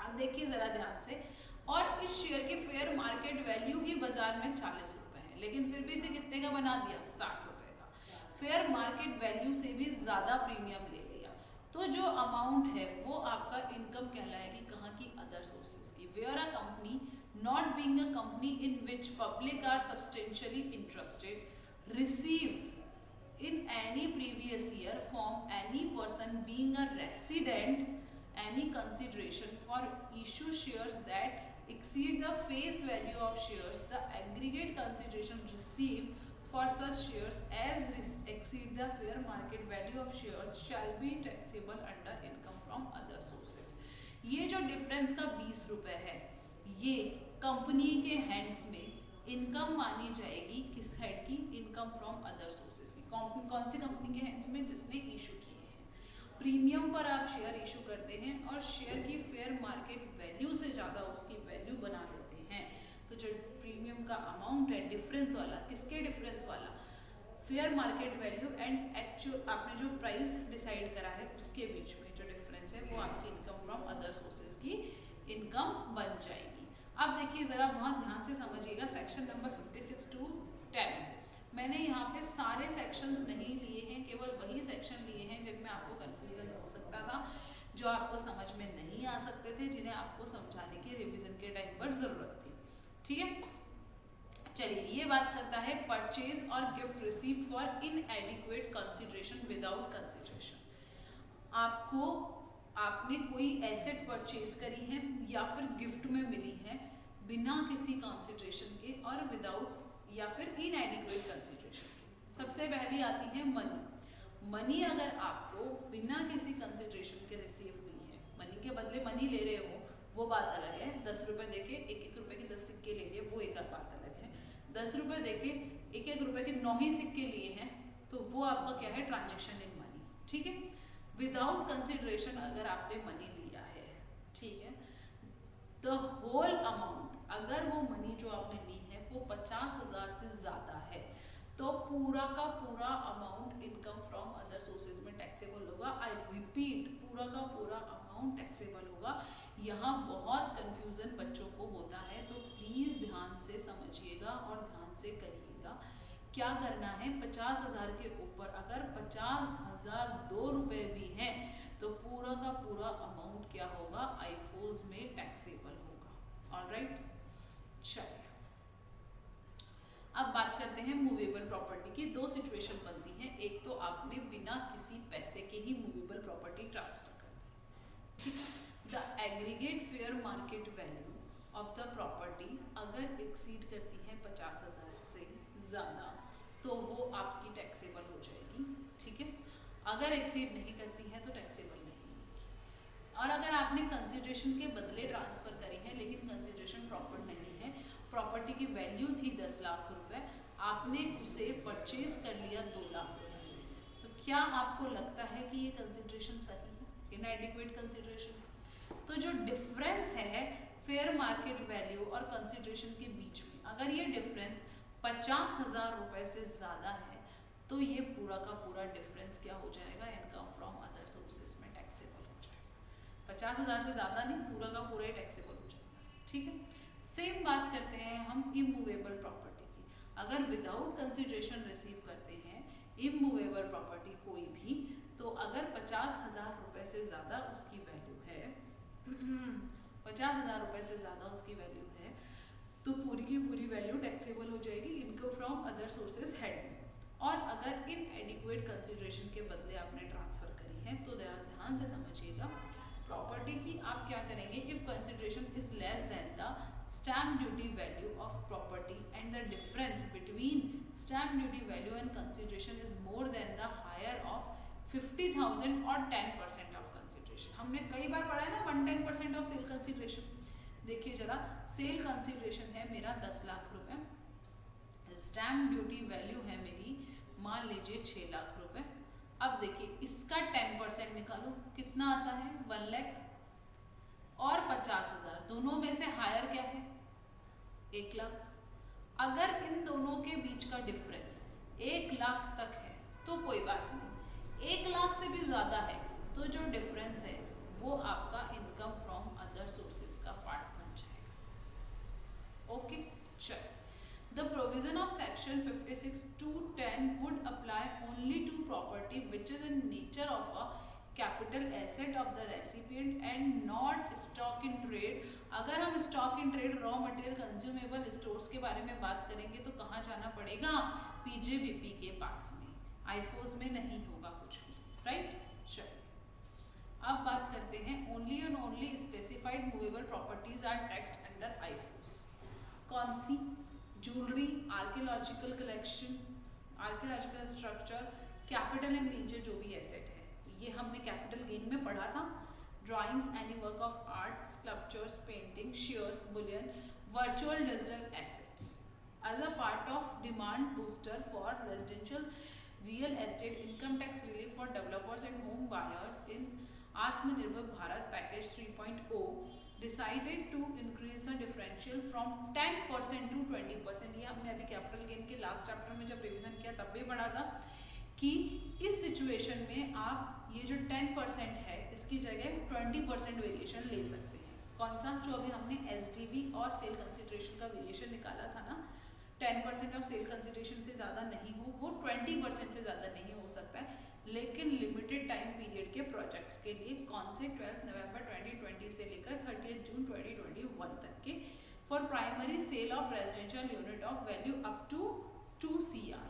अब देखिए जरा ध्यान से, और इस शेयर की फेयर मार्केट वैल्यू ही बाजार में 40 रुपए है, लेकिन फिर भी इसे कितने का बना दिया, 60 रुपए का। फेयर मार्केट वैल्यू से भी ज़्यादा प्रीमियम ले लिया, तो जो अमाउंट है वो आपका इनकम कहलाएगी, कहाँ की, अदर सोर्सेज की। Where a company not being a company in which public are substantially interested receives in any previous year from any person being a resident any consideration for issue shares that exceed the face value of shares, the aggregate consideration received for such shares as exceed the fair market value of shares shall be taxable under income from other sources। ये जो डिफरेंस का 20 रुपए है, ये कंपनी के हैंड्स में इनकम मानी जाएगी। किस हेड की? इनकम फ्रॉम अदर सोर्सेज की। कौन सी कंपनी के हैंड्स में? जिसने इशू किए हैं। प्रीमियम पर आप शेयर इशू करते हैं और शेयर की फेयर मार्केट वैल्यू से ज़्यादा उसकी वैल्यू बना देते हैं। तो जो प्रीमियम का अमाउंट है डिफरेंस वाला, किसके डिफरेंस वाला? Fair market value and actual आपने जो प्राइस डिसाइड करा है उसके बीच में जो डिफरेंस है वो आपकी इनकम फ्रॉम अदर सोर्सेज की इनकम बन जाएगी। अब देखिए ज़रा बहुत ध्यान से समझिएगा, सेक्शन नंबर 56 to 10 मैंने यहाँ पे सारे सेक्शंस नहीं लिए हैं, केवल वही सेक्शन लिए हैं जिनमें आपको कन्फ्यूज़न हो सकता था, जो आपको समझ में नहीं आ सकते थे, जिन्हें आपको समझाने की रिवीजन के टाइम पर ज़रूरत थी। ठीक है, चलिए ये बात करता है परचेज और gift received for इनएडिक्वेट consideration without consideration. आपने कोई एसेट परचेज करी है या फिर गिफ्ट में मिली है बिना किसी कंसिडरेशन के और विदाउट या फिर इनएडिक्वेट कंसिडरेशन के। सबसे पहली आती है मनी। मनी अगर आपको बिना किसी कंसिडरेशन के रिसीव हुई है, मनी के बदले मनी ले रहे हो वो बात अलग है। 10 रुपये देके 1-1 रुपये के 10 सिक्के ले लिए, वो एक बात अलग है। 10 रुपये देके 1-1 रुपये के 9 ही सिक्के लिए हैं तो वो आपका क्या है? Transaction in money. ठीक है, विदाउट कंसिडरेशन अगर आपने मनी लिया है, ठीक है, द होल अमाउंट, अगर वो मनी जो आपने ली है वो 50,000 से ज़्यादा है तो पूरा का पूरा amount income from other sources में टैक्सेबल होगा। आई रिपीट, पूरा का पूरा अमाउंट टैक्सेबल होगा। यहाँ बहुत कन्फ्यूज़न बच्चों को होता है, तो प्लीज़ ध्यान से समझिएगा और ध्यान से करिएगा। क्या करना है? 50,000 के ऊपर अगर 50,002 रुपये भी हैं तो पूरा का पूरा अमाउंट क्या होगा? आईफोज में टैक्सेबल होगा। ऑलराइट, चलिए अब बात करते हैं मूवेबल प्रॉपर्टी की। दो सिचुएशन बनती हैं, एक तो आपने बिना किसी पैसे के ही मूवेबल प्रॉपर्टी ट्रांसफर कर दी। ठीक है, the aggregate fair market value of the property अगर एक्सीड करती है 50,000 से ज़्यादा तो वो आपकी टैक्सेबल हो जाएगी। ठीक है, अगर एक्सीड नहीं करती है तो टैक्सेबल नहीं होगी। और अगर आपने कंसिडरेशन के बदले ट्रांसफ़र करी है लेकिन कंसिडरेशन प्रॉपर नहीं है, प्रॉपर्टी की वैल्यू थी 10 लाख रुपए, आपने उसे परचेज कर लिया 2 लाख रुपए में, तो क्या आपको लगता है कि ये कंसिडरेशन सही है? इनएडिक्वेट कंसिडरेशन। तो जो डिफरेंस है फेयर मार्केट वैल्यू और कंसिडरेशन के बीच में, अगर ये डिफरेंस 50,000 रुपये से ज़्यादा है तो ये पूरा का पूरा डिफरेंस क्या हो जाएगा? इनकम फ्रॉम अदर सोर्सेज में टैक्सेबल हो जाएगा। 50,000 से ज़्यादा नहीं, पूरा का पूरा ही टैक्सेबल हो जाएगा। ठीक है, सेम बात करते हैं हम इमूवेबल प्रॉपर्टी की। अगर विदाउट कंसिडरेशन रिसीव करते हैं इमूवेबल प्रॉपर्टी कोई भी, तो अगर 50,000 रुपये से ज़्यादा उसकी वैल्यू है 50,000 रुपये से ज़्यादा उसकी वैल्यू है तो पूरी की पूरी वैल्यू टैक्सेबल हो जाएगी income from other sources head में। और अगर इनएडिक्वेट कंसिडरेशन के बदले आपने ट्रांसफ़र करी है तो ध्यान से समझिएगा, प्रॉपर्टी की आप क्या करेंगे? If consideration is less than the stamp duty value of property and the difference between stamp duty value and consideration is more than the higher of 50,000 और 10% ऑफ कंसिडरेशन। हमने कई बार पढ़ा है ना 110% ऑफ सेल कंसिडरेशन। देखिए जरा, सेल कंसिडरेशन है मेरा 10 लाख रुपए, स्टैम्प ड्यूटी वैल्यू है मेरी मान लीजिए 6 लाख रुपए। अब देखिए इसका 10% निकालो, कितना आता है? 1 लाख और 50,000, दोनों में से हायर क्या है? 1 लाख। अगर इन दोनों के बीच का डिफरेंस 1 लाख तक है तो कोई बात नहीं, 1 लाख से भी ज़्यादा है तो जो डिफरेंस है वो आपका इनकम फ्रॉम अदर सोर्सेज का पार्ट बन जाएगा। ओके, चलो। The provision of section 56 to 10 would apply only to property which is in nature of a capital asset of the recipient and not stock in trade। अगर हम stock in trade, raw material, consumable stores के बारे में बात करेंगे तो कहाँ जाना पड़ेगा? PJBP के पास में, आईफोज में नहीं होगा कुछ भी, राइट? चलिए अब बात करते हैं only and only specified movable properties are taxed under IFOS. कौन सी? Jewellery, archaeological collection, archaeological structure, capital in nature जो भी एसेट है, ये हमने कैपिटल गेन में पढ़ा था। Drawings, any work of art, sculptures, painting, shares, bullion, virtual digital assets as a part of demand booster for residential real estate, income tax relief for developers and home buyers in आत्मनिर्भर Bharat package 3.0 decided to increase the differential from 10% to 20%। ये हमने अभी कैपिटल गेन के लास्ट चैप्टर में जब रिवीजन किया तब भी पढ़ा था कि इस सिचुएशन में आप ये जो 10% है इसकी जगह 20% वेरिएशन ले सकते हैं। कौन सा? जो अभी हमने एसडीवी और सेल कंसिडरेशन का वेरिएशन निकाला था ना, 10% ऑफ सेल कंसिडरेशन से ज़्यादा नहीं हो, वो 20% से ज़्यादा नहीं हो सकता है, लेकिन लिमिटेड टाइम पीरियड के प्रोजेक्ट्स के लिए। कौन से? 12 नवंबर 2020 से लेकर 30 जून 2021 तक के, for primary sale of residential unit of value up to 2 CR।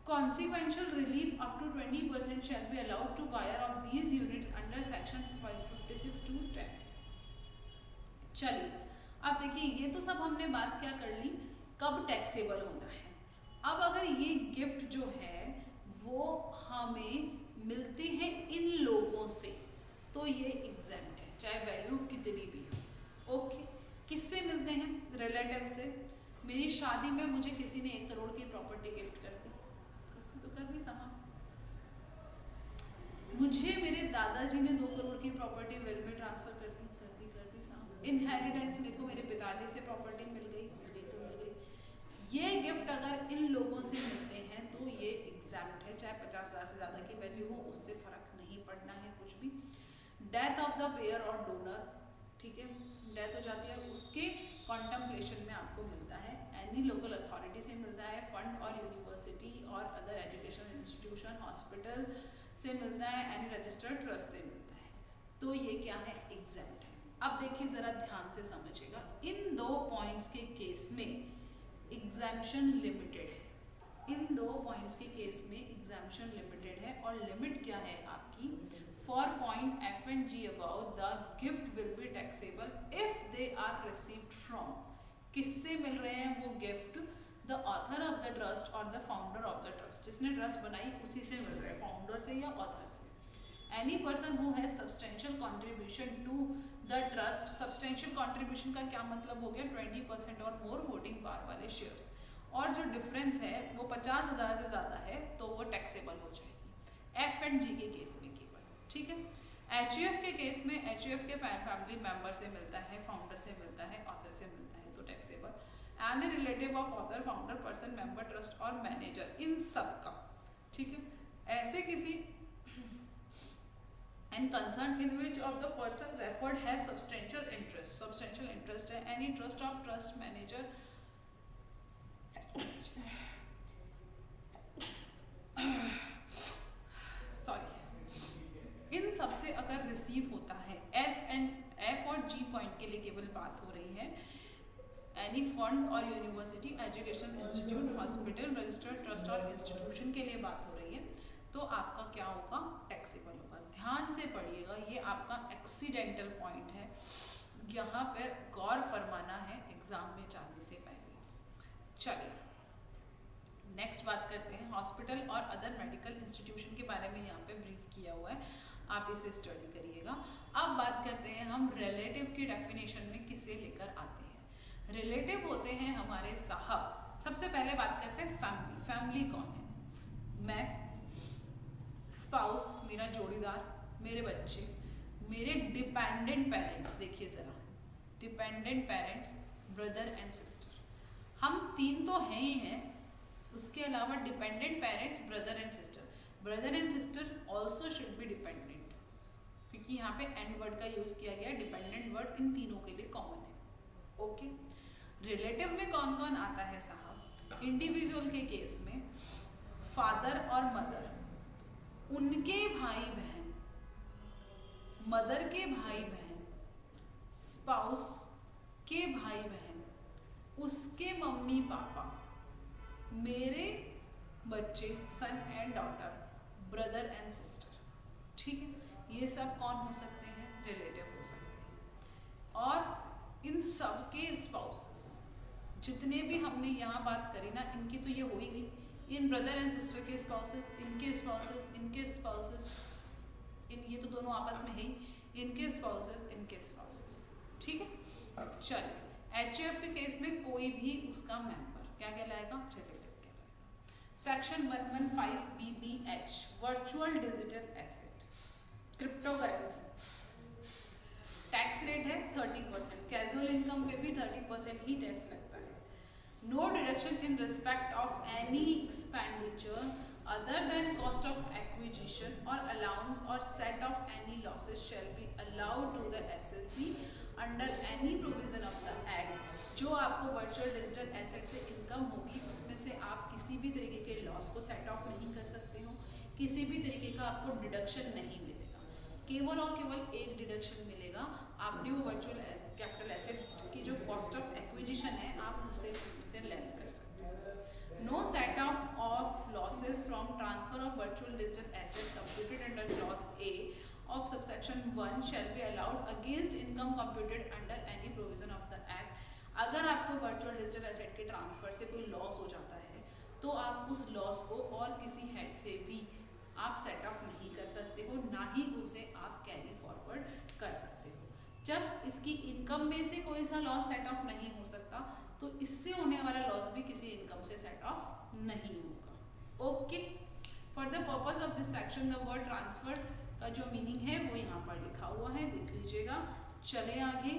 Consequential relief up to 20% shall be allowed to buyer of these units under section 556 to 10। चलिए अब देखिए, ये तो सब हमने बात क्या कर ली, कब टैक्सेबल होना है। अब अगर ये गिफ्ट जो है वो हमें मिलते हैं इन लोगों से तो ये एग्जेम्प्ट है, चाहे वैल्यू कितनी भी हो। ओके, किससे मिलते हैं? रिलेटिव से। मेरी शादी में मुझे किसी ने 1 करोड़ की प्रॉपर्टी गिफ्ट कर दी, तो कर दी साहब। मुझे मेरे दादाजी ने 2 करोड़ की प्रॉपर्टी विल में ट्रांसफर कर दी साहब। इनहेरिटेंस मेरे को मेरे पिताजी से प्रॉपर्टी मिल गई तो मिल गई। ये गिफ्ट अगर इन लोगों से मिलते हैं तो ये एग्जैम्प्ट है, चाहे 50,000 से ज़्यादा की वैल्यू हो, उससे फ़र्क नहीं पड़ना है कुछ भी। डेथ ऑफ द पेयर और डोनर, ठीक है, डेथ हो जाती है उसके कॉन्टम्पलेशन में आपको मिलता है। एनी लोकल अथॉरिटी से मिलता है, फंड और यूनिवर्सिटी और अदर एजुकेशन इंस्टीट्यूशन, हॉस्पिटल से मिलता है, एनी रजिस्टर्ड ट्रस्ट से मिलता है। तो ये क्या है? एग्जैम्प्ट है। अब देखिए ज़रा ध्यान से समझिएगा, इन 2 पॉइंट्स के केस में एग्जैम्पशन लिमिटेड है। इन 2 पॉइंट्स के केस में एग्जैम्पशन लिमिटेड है, और लिमिट क्या है आपकी? For point F and G about the gift will be taxable if they are received from, किससे मिल रहे हैं वो gift? The author of the trust और the founder of the trust, जिसने ट्रस्ट बनाई उसी से मिल रहे हैं, फाउंडर से या ऑथर से। Any person who has substantial contribution to the trust, substantial contribution का क्या मतलब हो गया? 20% और मोर वोटिंग पावर वाले शेयर्स, और जो डिफरेंस है वो 50,000 से ज़्यादा है तो वो टैक्सेबल हो जाएगी F and G के केस में केवल, ठीक है। HUF के केस में HUF के फैमिली मेंबर से मिलता है, फाउंडर से मिलता है, ऑथर से मिलता है तो taxable. Any relative of author, founder, person, member, trust और मैनेजर, इन सब का, ठीक है। ऐसे किसी and concern in which of the person referred has substantial interest है, any trust of trust manager, इन सब से अगर रिसीव होता है, F और G पॉइंट के लिए केवल बात हो रही है, एनी फंड और university, education institute, hospital, registered trust और इंस्टीट्यूशन के लिए बात हो रही है, तो आपका क्या होगा? टैक्सेबल होगा। ध्यान से पढ़िएगा, ये आपका एक्सीडेंटल पॉइंट है, यहाँ पर गौर फरमाना है एग्जाम में जाने से पहले। चलिए नेक्स्ट बात करते हैं, हॉस्पिटल और अदर मेडिकल इंस्टीट्यूशन के बारे में यहाँ पे ब्रीफ किया हुआ है, आप इसे स्टडी करिएगा। अब बात करते हैं हम रिलेटिव की डेफिनेशन में किसे लेकर आते हैं। रिलेटिव होते हैं हमारे साहब, सबसे पहले बात करते हैं फैमिली। फैमिली कौन है? मैं, स्पाउस मेरा जोड़ीदार, मेरे बच्चे, मेरे डिपेंडेंट पेरेंट्स, देखिए ज़रा, dependent parents, brother and sister, हम 3 तो हैं ही हैं, उसके अलावा dependent parents, brother and sister. Brother and sister also should be dependent, क्योंकि यहाँ पे एंड वर्ड का यूज़ किया गया है, डिपेंडेंट वर्ड इन तीनों के लिए कॉमन है। ओके, रिलेटिव में कौन कौन आता है साहब? इंडिविजुअल के केस में फादर और मदर, उनके भाई बहन, मदर के भाई बहन, स्पाउस के भाई बहन, उसके मम्मी पापा, मेरे बच्चे, son and daughter, brother and sister, ठीक है। ये सब कौन हो सकते हैं? रिलेटिव हो सकते हैं। और इन सब के स्पाउसेस, जितने भी हमने यहाँ बात करी ना, इनकी तो ये हो ही गई, इन ब्रदर एंड सिस्टर के स्पाउसेस, इनके स्पाउसेस, इनके स्पाउसेस, इन ये तो दोनों आपस में है ही, इनके स्पाउसेस, इनके स्पाउसेस, ठीक है। चलिए HUF के केस में कोई भी उसका मेंबर क्या कहलाएगा, रिलेटिव कहलाएगा। Section 115 BBH virtual digital asset, cryptocurrency, tax rate है 30%, कैजुअल इनकम पे भी 30% ही टैक्स लगता है। No deduction in respect of any expenditure other than cost of acquisition or allowance or set of any losses shall be allowed to the SSC under any provision of the act। जो आपको वर्चुअल डिजिटल एसेट से इनकम होगी उसमें से आप किसी भी तरीके के लॉस को सेट ऑफ नहीं कर सकते हो, किसी भी तरीके का आपको डिडक्शन नहीं मिलेगा, केवल और केवल एक डिडक्शन मिलेगा, आपने वो वर्चुअल कैपिटल एसेट की जो कॉस्ट ऑफ एक्विजिशन है आप उसे उसमें से लेस कर सकते हो। No set off of losses from transfer of virtual digital asset computed under clause A of subsection 1 shall be allowed against income computed under any provision of the act। अगर आपको वर्चुअल डिजिटल एसेट के ट्रांसफर से कोई लॉस हो जाता है तो आप उस लॉस को और किसी हेड से भी आप सेट ऑफ नहीं कर सकते हो, ना ही उसे आप कैरी फॉरवर्ड कर सकते हो। जब इसकी इनकम में से कोई सा लॉस सेट ऑफ नहीं हो सकता तो इससे होने वाला लॉस भी किसी इनकम से सेट ऑफ नहीं होगा। Okay, for the purpose of this section the word transfer का जो मीनिंग है वो यहाँ पर लिखा हुआ है, देख लीजिएगा। चले आगे,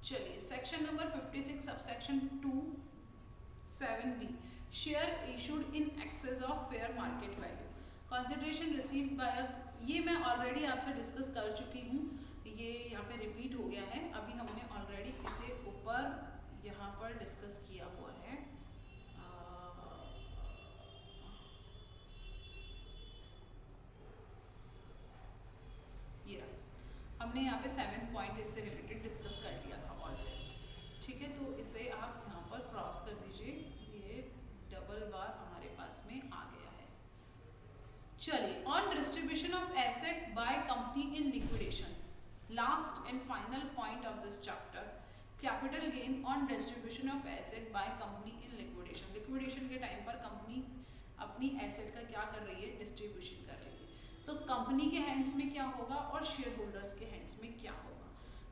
चलिए section number 56 subsection 27B share issued in excess of fair market value, consideration received by, ये मैं ऑलरेडी आपसे डिस्कस कर चुकी हूँ, ये यहाँ पे रिपीट हो गया है, अभी हमने ऑलरेडी इसे ऊपर यहाँ पर डिस्कस किया हुआ है। ये रहा, हमने यहाँ पे 7 पॉइंट इससे रिलेटेड डिस्कस कर लिया था ऑलरेडी, ठीक है। तो इसे आप यहाँ पर क्रॉस कर दीजिए, ये डबल बार हमारे पास में आ गया है। चलिए, on distribution of asset by company in liquidation, last and final point of this chapter, capital gain on distribution of asset by company in liquidation। liquidation के टाइम पर कंपनी अपनी एसेट का क्या कर रही है, डिस्ट्रीब्यूशन कर रही है, तो कंपनी के हैंड्स में क्या होगा और शेयर होल्डर्स के हैंड्स में क्या होगा।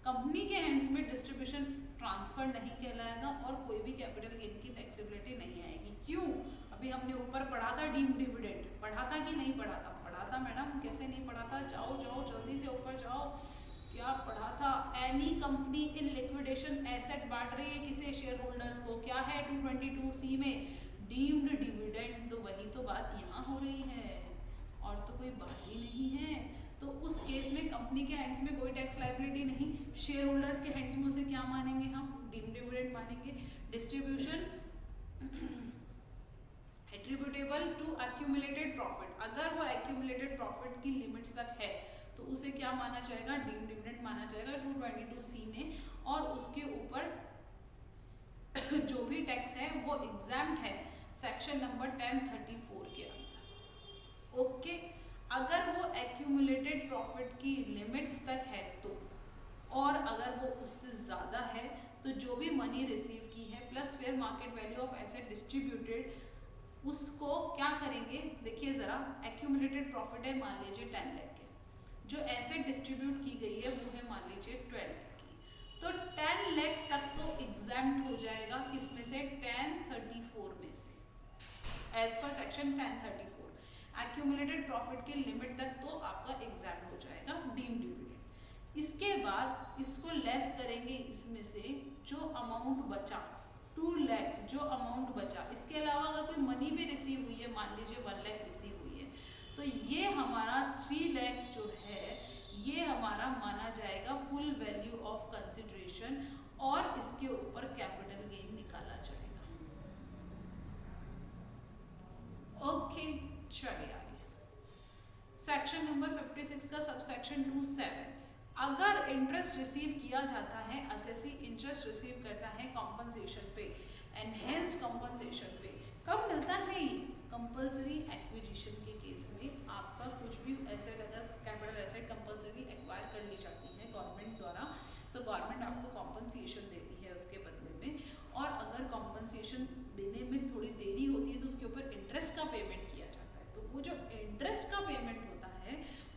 कंपनी के हैंड्स में डिस्ट्रीब्यूशन ट्रांसफर नहीं कहलाएगा और कोई भी कैपिटल गेन की टैक्सेबिलिटी नहीं आएगी। क्यों, अभी हमने ऊपर पढ़ा था डीम्ड डिविडेंड, पढ़ा था कि नहीं पढ़ा था, पढ़ा था मैडम, कैसे नहीं पढ़ा था, जाओ जाओ जल्दी से ऊपर जाओ, क्या पढ़ा था। एनी कंपनी इन लिक्विडेशन एसेट बांट रही है किसे, शेयर होल्डर्स को, क्या है 222C में डीम्ड डिविडेंड, तो वही तो बात यहाँ हो रही है और तो कोई बात ही नहीं है। तो उस केस में कंपनी के हैंड्स में कोई टैक्स लायबिलिटी नहीं, शेयर होल्डर्स के हैंड्स में उसे क्या मानेंगे हम, डीम्ड डिविडेंड मानेंगे। Distribution attributable to accumulated profit, अगर वो एक्यूमुलेटेड प्रॉफिट की लिमिट्स तक है तो उसे क्या माना जाएगा, डीम्ड डिविडेंड माना जाएगा 222C में, और उसके ऊपर जो भी टैक्स है वो एग्जाम्प्ट है सेक्शन नंबर 1034 के अंदर। ओके, अगर वो एक्यूमुलेटेड प्रॉफिट की लिमिट्स तक है तो, और अगर वो उससे ज़्यादा है तो जो भी मनी रिसीव की है plus fair market value of asset distributed, उसको क्या करेंगे, देखिए ज़रा, एक्यूमुलेटेड प्रॉफिट है मान लीजिए 10 लाख, जो एसेट डिस्ट्रीब्यूट की गई है वो है मान लीजिए 12 लाख की, तो 10 लाख तक तो एग्जाम्प्ट हो जाएगा, किसमें से, 1034 में से, as per section 1034। Accumulated profit की लिमिट तक तो आपका एग्जाम्प्ट हो जाएगा डीम्ड डिविडेंड। इसके बाद इसको लेस करेंगे इसमें से जो अमाउंट बचा, 2 लाख जो अमाउंट बचा, इसके अलावा अगर कोई मनी भी रिसीव हुई है, मान लीजिए 1 लाख रिसीव हुई है, तो ये हमारा 3 लाख जो है ये हमारा माना जाएगा फुल वैल्यू ऑफ कंसिडरेशन और इसके ऊपर कैपिटल गेन निकाला जाएगा। ओके, चलिए आगे, सेक्शन नंबर 56 का सबसेक्शन 27, अगर इंटरेस्ट रिसीव किया जाता है, असेसी इंटरेस्ट रिसीव करता है कॉम्पनसेशन पे, एनहेंस्ड कॉम्पनसेशन पे, कब मिलता है ये, कंपल्सरी एक्विजिशन के केस में आपका कुछ भी एसेट, अगर कैपिटल एसेट कंपल्सरी एक्वायर कर ली जाती है गवर्नमेंट द्वारा, तो गवर्नमेंट आपको कॉम्पनसेशन देती है उसके बदले में, और अगर कॉम्पनसेशन देने में थोड़ी पेमेंट किया जाता है। तो वो जो इंटरेस्ट का पेमेंट होता है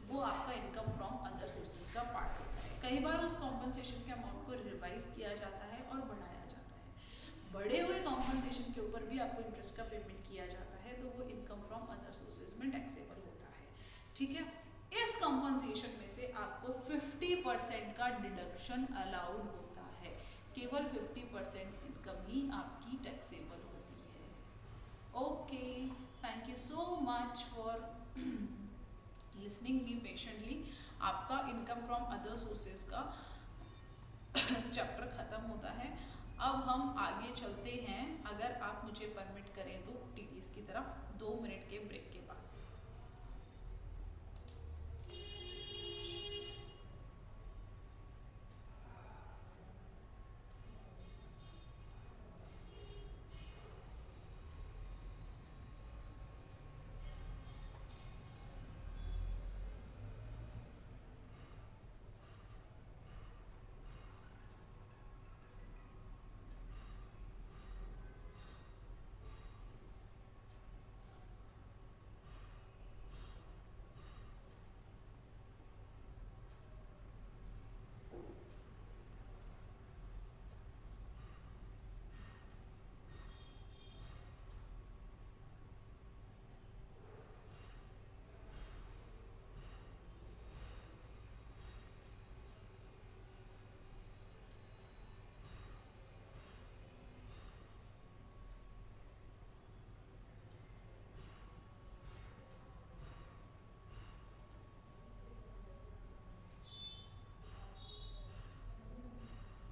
वो आपका इनकम फ्रॉम अदर सोर्सेज का पार्ट होता है। कई बार उस कॉम्पनसेशन के अमाउंट को रिवाइज किया जाता है और बढ़ाया जाता है। बढ़े हुए कॉम्पनसेशन के ऊपर भी आपको इंटरेस्ट का पेमेंट किया जाता है, तो वो इनकम फ्रॉम अदर सोर्सेज में टैक्सेबल होता है। ठीक है, इस कॉम्पनसेशन में से आपको 50% का डिडक्शन अलाउड होता है। केवल 50% इनकम ही आपकी टैक्सेबल होती है। Okay, thank you so much for listening me patiently. आपका इनकम फ्रॉम अदर सोर्सेज का चैप्टर खत्म होता है। अब हम आगे चलते हैं, अगर आप मुझे परमिट करें तो, टीडीएस की तरफ 2 मिनट के ब्रेक के बाद।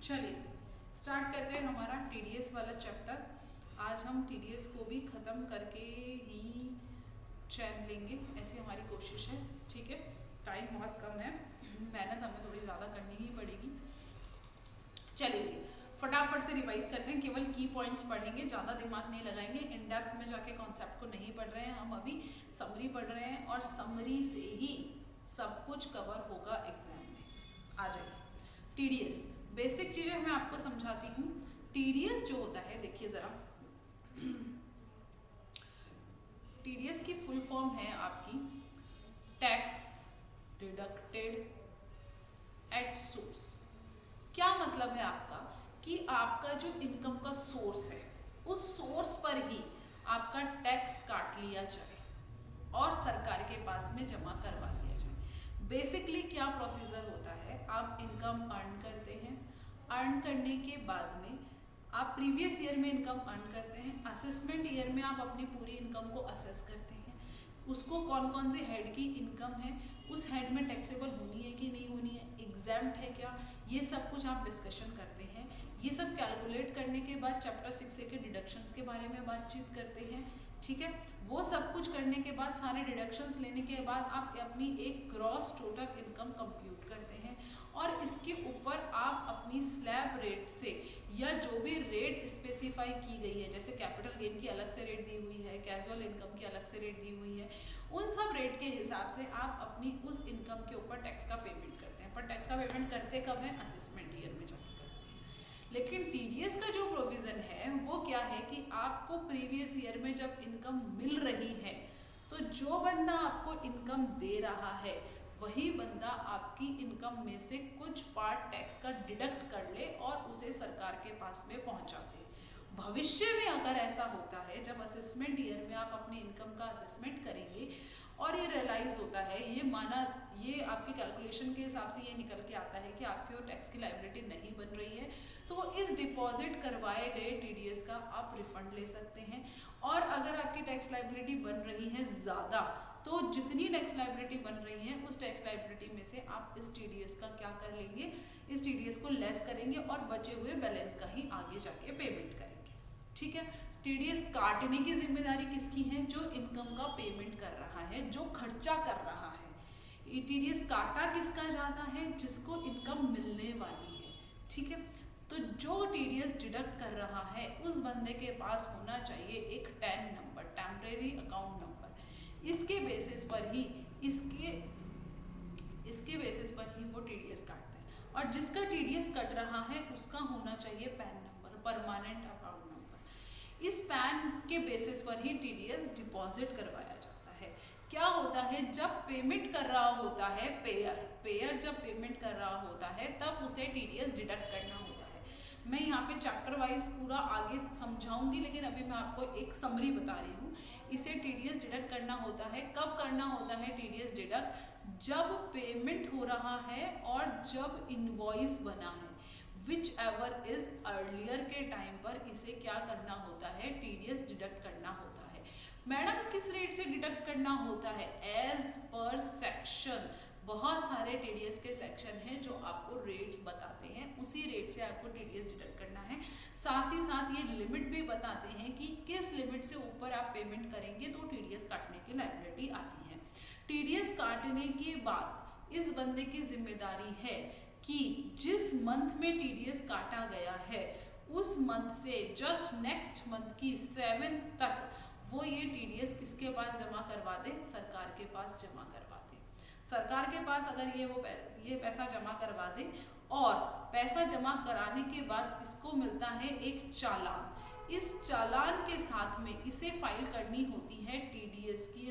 चलिए स्टार्ट करते हैं हमारा टीडीएस वाला चैप्टर। आज हम टीडीएस को भी ख़त्म करके ही चैन लेंगे, ऐसी हमारी कोशिश है। ठीक है, टाइम बहुत कम है, मेहनत हमें थोड़ी ज़्यादा करनी ही पड़ेगी। चलिए जी, फटाफट से रिवाइज करते हैं। केवल की पॉइंट्स पढ़ेंगे, ज़्यादा दिमाग नहीं लगाएंगे, इन डेप्थ में जाके कॉन्सेप्ट को नहीं पढ़ रहे हैं। हम अभी समरी पढ़ रहे हैं और समरी से ही सब कुछ कवर होगा एग्जाम में। आ जाइए, टीडीएस बेसिक चीज़ें मैं आपको समझाती हूँ। टीडीएस जो होता है, देखिए ज़रा, टीडीएस की फुल फॉर्म है आपकी टैक्स डिडक्टेड एट सोर्स। क्या मतलब है आपका कि आपका जो इनकम का सोर्स है उस सोर्स पर ही आपका टैक्स काट लिया जाए और सरकार के पास में जमा करवा दिया जाए। बेसिकली क्या प्रोसीजर होता है, आप इनकम अर्न करते हैं, अर्न करने के बाद में आप प्रीवियस ईयर में इनकम अर्न करते हैं, असेसमेंट ईयर में आप अपनी पूरी इनकम को असेस करते हैं, उसको कौन कौन से हेड की इनकम है, उस हेड में टैक्सेबल होनी है कि नहीं होनी है, एग्जैम्प्ट है क्या, ये सब कुछ आप डिस्कशन करते हैं। ये सब कैलकुलेट करने के बाद चैप्टर 6 के डिडक्शंस के बारे में बातचीत करते हैं। ठीक है, वो सब कुछ करने के बाद, सारे डिडक्शंस लेने के बाद आप अपनी एक ग्रॉस टोटल इनकम कंप्यूट करते हैं और इसके ऊपर आप अपनी स्लैब रेट से या जो भी रेट स्पेसिफाई की गई है, जैसे कैपिटल गेन की अलग से रेट दी हुई है, कैजुअल इनकम की अलग से रेट दी हुई है, उन सब रेट के हिसाब से आप अपनी उस इनकम के ऊपर टैक्स का पेमेंट करते हैं। पर टैक्स का पेमेंट करते कब है, असेसमेंट ईयर में जाके करते हैं। लेकिन टीडीएस का जो प्रोविज़न है वो क्या है कि आपको प्रीवियस ईयर में जब इनकम मिल रही है तो जो बंदा आपको इनकम दे रहा है वही बंदा आपकी इनकम में से कुछ पार्ट टैक्स का डिडक्ट कर ले और उसे सरकार के पास में पहुंचा दे। भविष्य में अगर ऐसा होता है, जब असेसमेंट ईयर में आप अपनी इनकम का असेसमेंट करेंगे और ये रियलाइज़ होता है, ये माना, ये आपके कैलकुलेशन के हिसाब से ये निकल के आता है कि आपके वो टैक्स की लायबिलिटी नहीं बन रही है, तो इस डिपॉजिट करवाए गए टीडीएस का आप रिफंड ले सकते हैं। और अगर आपकी टैक्स लायबिलिटी बन रही है ज़्यादा, तो जितनी टैक्स लायबिलिटी बन रही है उस टैक्स लायबिलिटी में से आप इस टीडीएस का क्या कर लेंगे, इस टीडीएस को लेस करेंगे और बचे हुए बैलेंस का ही आगे जाके पेमेंट करेंगे। ठीक है, टीडीएस काटने की जिम्मेदारी किसकी है, जो इनकम का पेमेंट कर रहा है, जो खर्चा कर रहा है। टीडीएस काटा किसका जाता है, जिसको इनकम मिलने वाली है। ठीक है, तो जो टीडीएस डिडक्ट कर रहा है उस बंदे के पास होना चाहिए एक tan number, temporary account number. इसके बेसिस पर ही इसके बेसिस पर ही वो टीडीएस काटता है। और जिसका टीडीएस कट रहा है उसका होना चाहिए pan number, permanent account number. इस पैन के बेसिस पर ही टीडीएस डिपॉजिट करवाया जाता है। क्या होता है, जब पेमेंट कर रहा होता है पेयर जब पेमेंट कर रहा होता है तब उसे टीडीएस डिडक्ट करना होता है। मैं यहाँ पे चैप्टर वाइज पूरा आगे समझाऊंगी, लेकिन अभी मैं आपको एक समरी बता रही हूँ। इसे टीडीएस डिडक्ट करना होता है। कब करना होता है टीडीएस डिडक्ट? जब पेमेंट हो रहा है और जब इनवॉइस बना है, विच एवर इज अर्लियर के टाइम पर इसे क्या करना होता है, टीडीएस डिडक्ट करना होता है। मैडम किस रेट से डिडक्ट करना होता है? As per section. बहुत सारे टीडीएस के सेक्शन हैं जो आपको रेट्स बताते हैं, उसी रेट से आपको टीडीएस डिडक्ट करना है। साथ ही साथ ये लिमिट भी बताते हैं कि किस लिमिट से ऊपर आप पेमेंट करेंगे तो टीडीएस काटने की लायबिलिटी आती है। टीडीएस काटने के बाद इस बंदे की जिम्मेदारी है कि जिस मंथ में टीडीएस काटा गया है उस मंथ से जस्ट नेक्स्ट मंथ की 7th तक वो ये टीडीएस किसके पास जमा करवा दे? सरकार के पास जमा करवा दे। सरकार के पास अगर ये पैसा जमा करवा दे और पैसा जमा कराने के बाद इसको मिलता है एक चालान। इस चालान के साथ में इसे फाइल करनी होती है टीडीएस की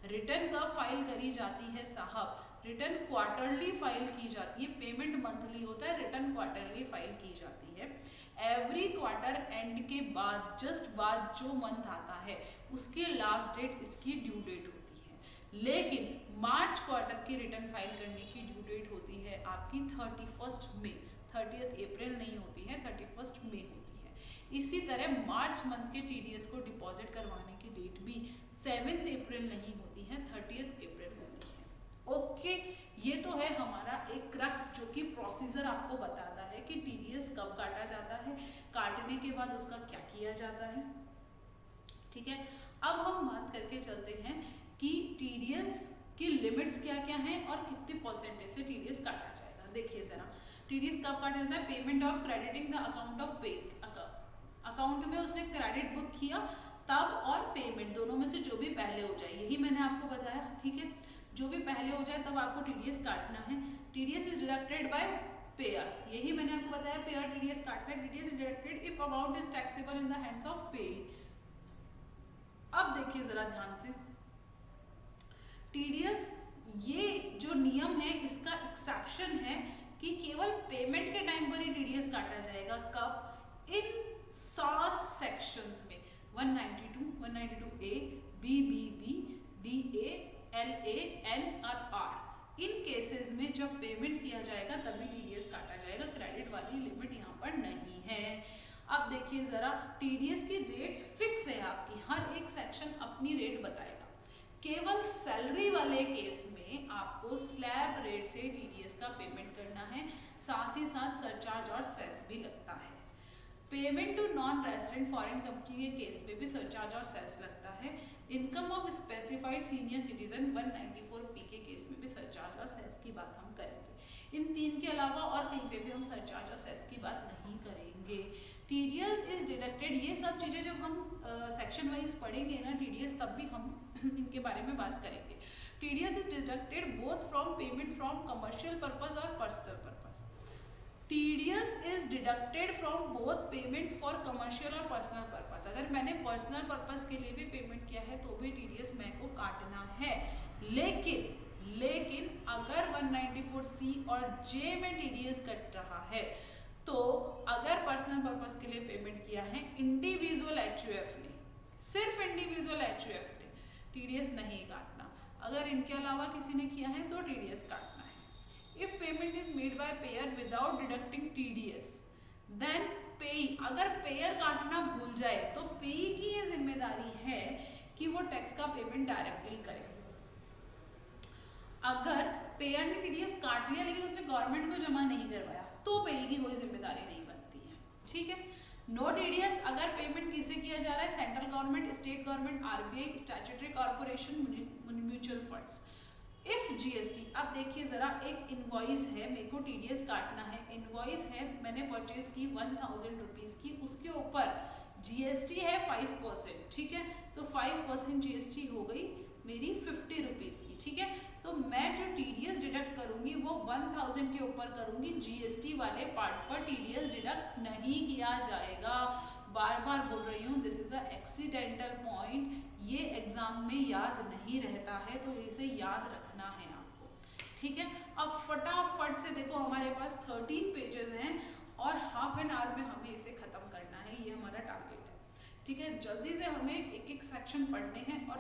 रिटर्न कब फाइल करी जाती है साहब? रिटर्न क्वार्टरली फाइल की जाती है। पेमेंट मंथली होता है, रिटर्न क्वार्टरली फाइल की जाती है। एवरी क्वार्टर एंड के बाद जस्ट बाद जो मंथ आता है उसके लास्ट डेट इसकी ड्यू डेट होती है। लेकिन मार्च क्वार्टर की रिटर्न फाइल करने की ड्यू डेट होती है आपकी 31 मई। 30 अप्रैल नहीं होती है, 31 मई होती है। इसी तरह मार्च मंथ के टीडीएस को डिपॉजिट करवाने की डेट भी 7 अप्रैल नहीं होती है, 30 अप्रैल होती है। ओके, ये तो है हमारा एक क्रक्स जो कि प्रोसीजर आपको बताता है कि टीडीएस कब काटा जाता है, काटने के बाद उसका क्या किया जाता है। ठीक है, अब हम बात करके चलते हैं कि टीडीएस की लिमिट्स क्या क्या हैं और कितने परसेंटेज से टीडीएस काटा जाएगा। देखिए जरा, टीडीएस कब काटा जाता है? Payment of crediting the account of पे। अकाउंट में उसने क्रेडिट बुक किया तब, और पेमेंट दोनों में से जो भी पहले हो जाए, यही मैंने आपको बताया। ठीक है, जो भी पहले हो जाए तब आपको टीडीएस काटना है। TDS is deducted by payer, यही मैंने आपको बताया, पेयर टीडीएस काटना है। TDS is deducted if amount is taxable in the hands of payee. अब देखिए जरा ध्यान से, टीडीएस ये जो नियम है इसका एक्सेप्शन है कि केवल पेमेंट के टाइम पर ही टीडीएस काटा जाएगा। कब? इन 7 सेक्शंस में, 192, 192A, BBB, DA, LA, N और R। इन केसेस में जब पेमेंट किया जाएगा तभी टीडीएस काटा जाएगा। क्रेडिट वाली लिमिट यहाँ पर नहीं है। अब देखिए जरा, टीडीएस की रेट्स फिक्स है आपकी, हर एक सेक्शन अपनी रेट बताएगा। केवल सैलरी वाले केस में आपको स्लैब रेट से टीडीएस का पेमेंट करना है, साथ ही साथ सरचार्ज और सेस भी लगता है। Payment to non resident foreign company के केस में भी सरचार्ज और सेस लगता है। Income of specified senior citizen 194P के केस में भी सरचार्ज और सेस की बात हम करेंगे। इन 3 के अलावा और कहीं पे भी हम सरचार्ज और सेस की बात नहीं करेंगे। टीडीएस इज डिडक्टेड, ये सब चीज़ें जब हम सेक्शन वाइज पढ़ेंगे ना टीडीएस, तब भी हम इनके बारे में बात करेंगे। TDS is deducted both from payment from commercial purpose और personal purpose. TDS is deducted from both payment for commercial और पर्सनल पर्पस। अगर मैंने पर्सनल पर्पस के लिए भी पेमेंट किया है तो भी टीडीएस मेरे को काटना है। लेकिन अगर 194C और J में टीडीएस कट रहा है तो अगर पर्सनल पर्पस के लिए पेमेंट किया है इंडिविजुअल एचयूएफ ने, सिर्फ इंडिविजुअल एचयूएफ ने, टीडीएस नहीं काटना। अगर इनके अलावा किसी ने किया है तो टीडीएस काटना है। If payment is made by payer without deducting TDS, then payee, अगर पेयर काटना भूल जाए तो पेई की ये जिम्मेदारी है कि वो टैक्स का पेमेंट डायरेक्टली करे। अगर पेयर ने टीडीएस काट लिया लेकिन उसने गवर्नमेंट को जमा नहीं करवाया तो पेई की कोई जिम्मेदारी नहीं बनती है। ठीक है, नो टीडीएस अगर पेमेंट किसे किया जा रहा है? Central government, state government, RBI, statutory corporation, mutual funds. If GST, अब देखिए जरा, एक इनवॉइस है, मेरे को टीडीएस काटना है, इनवॉइस है, मैंने परचेज की 1000 रुपीज़ की, उसके ऊपर जीएसटी है 5%। ठीक है, तो 5% जीएसटी हो गई मेरी 50 रुपीज़ की। ठीक है, तो मैं जो टीडीएस डिडक्ट करूंगी वो 1000 के ऊपर करूंगी, जीएसटी वाले पार्ट पर टीडीएस डिडक्ट नहीं किया जाएगा। बार बार बोल रही हूँ, this is a accidental point, ये एग्जाम में याद नहीं रहता है, तो इसे याद रखना है आपको, ठीक है। अब फटाफट से देखो, हमारे पास 13 पेजेस हैं और हाफ एन आवर में हमें इसे खत्म करना है, ये हमारा टारगेट है, ठीक है। जल्दी से हमें एक एक सेक्शन पढ़ने हैं और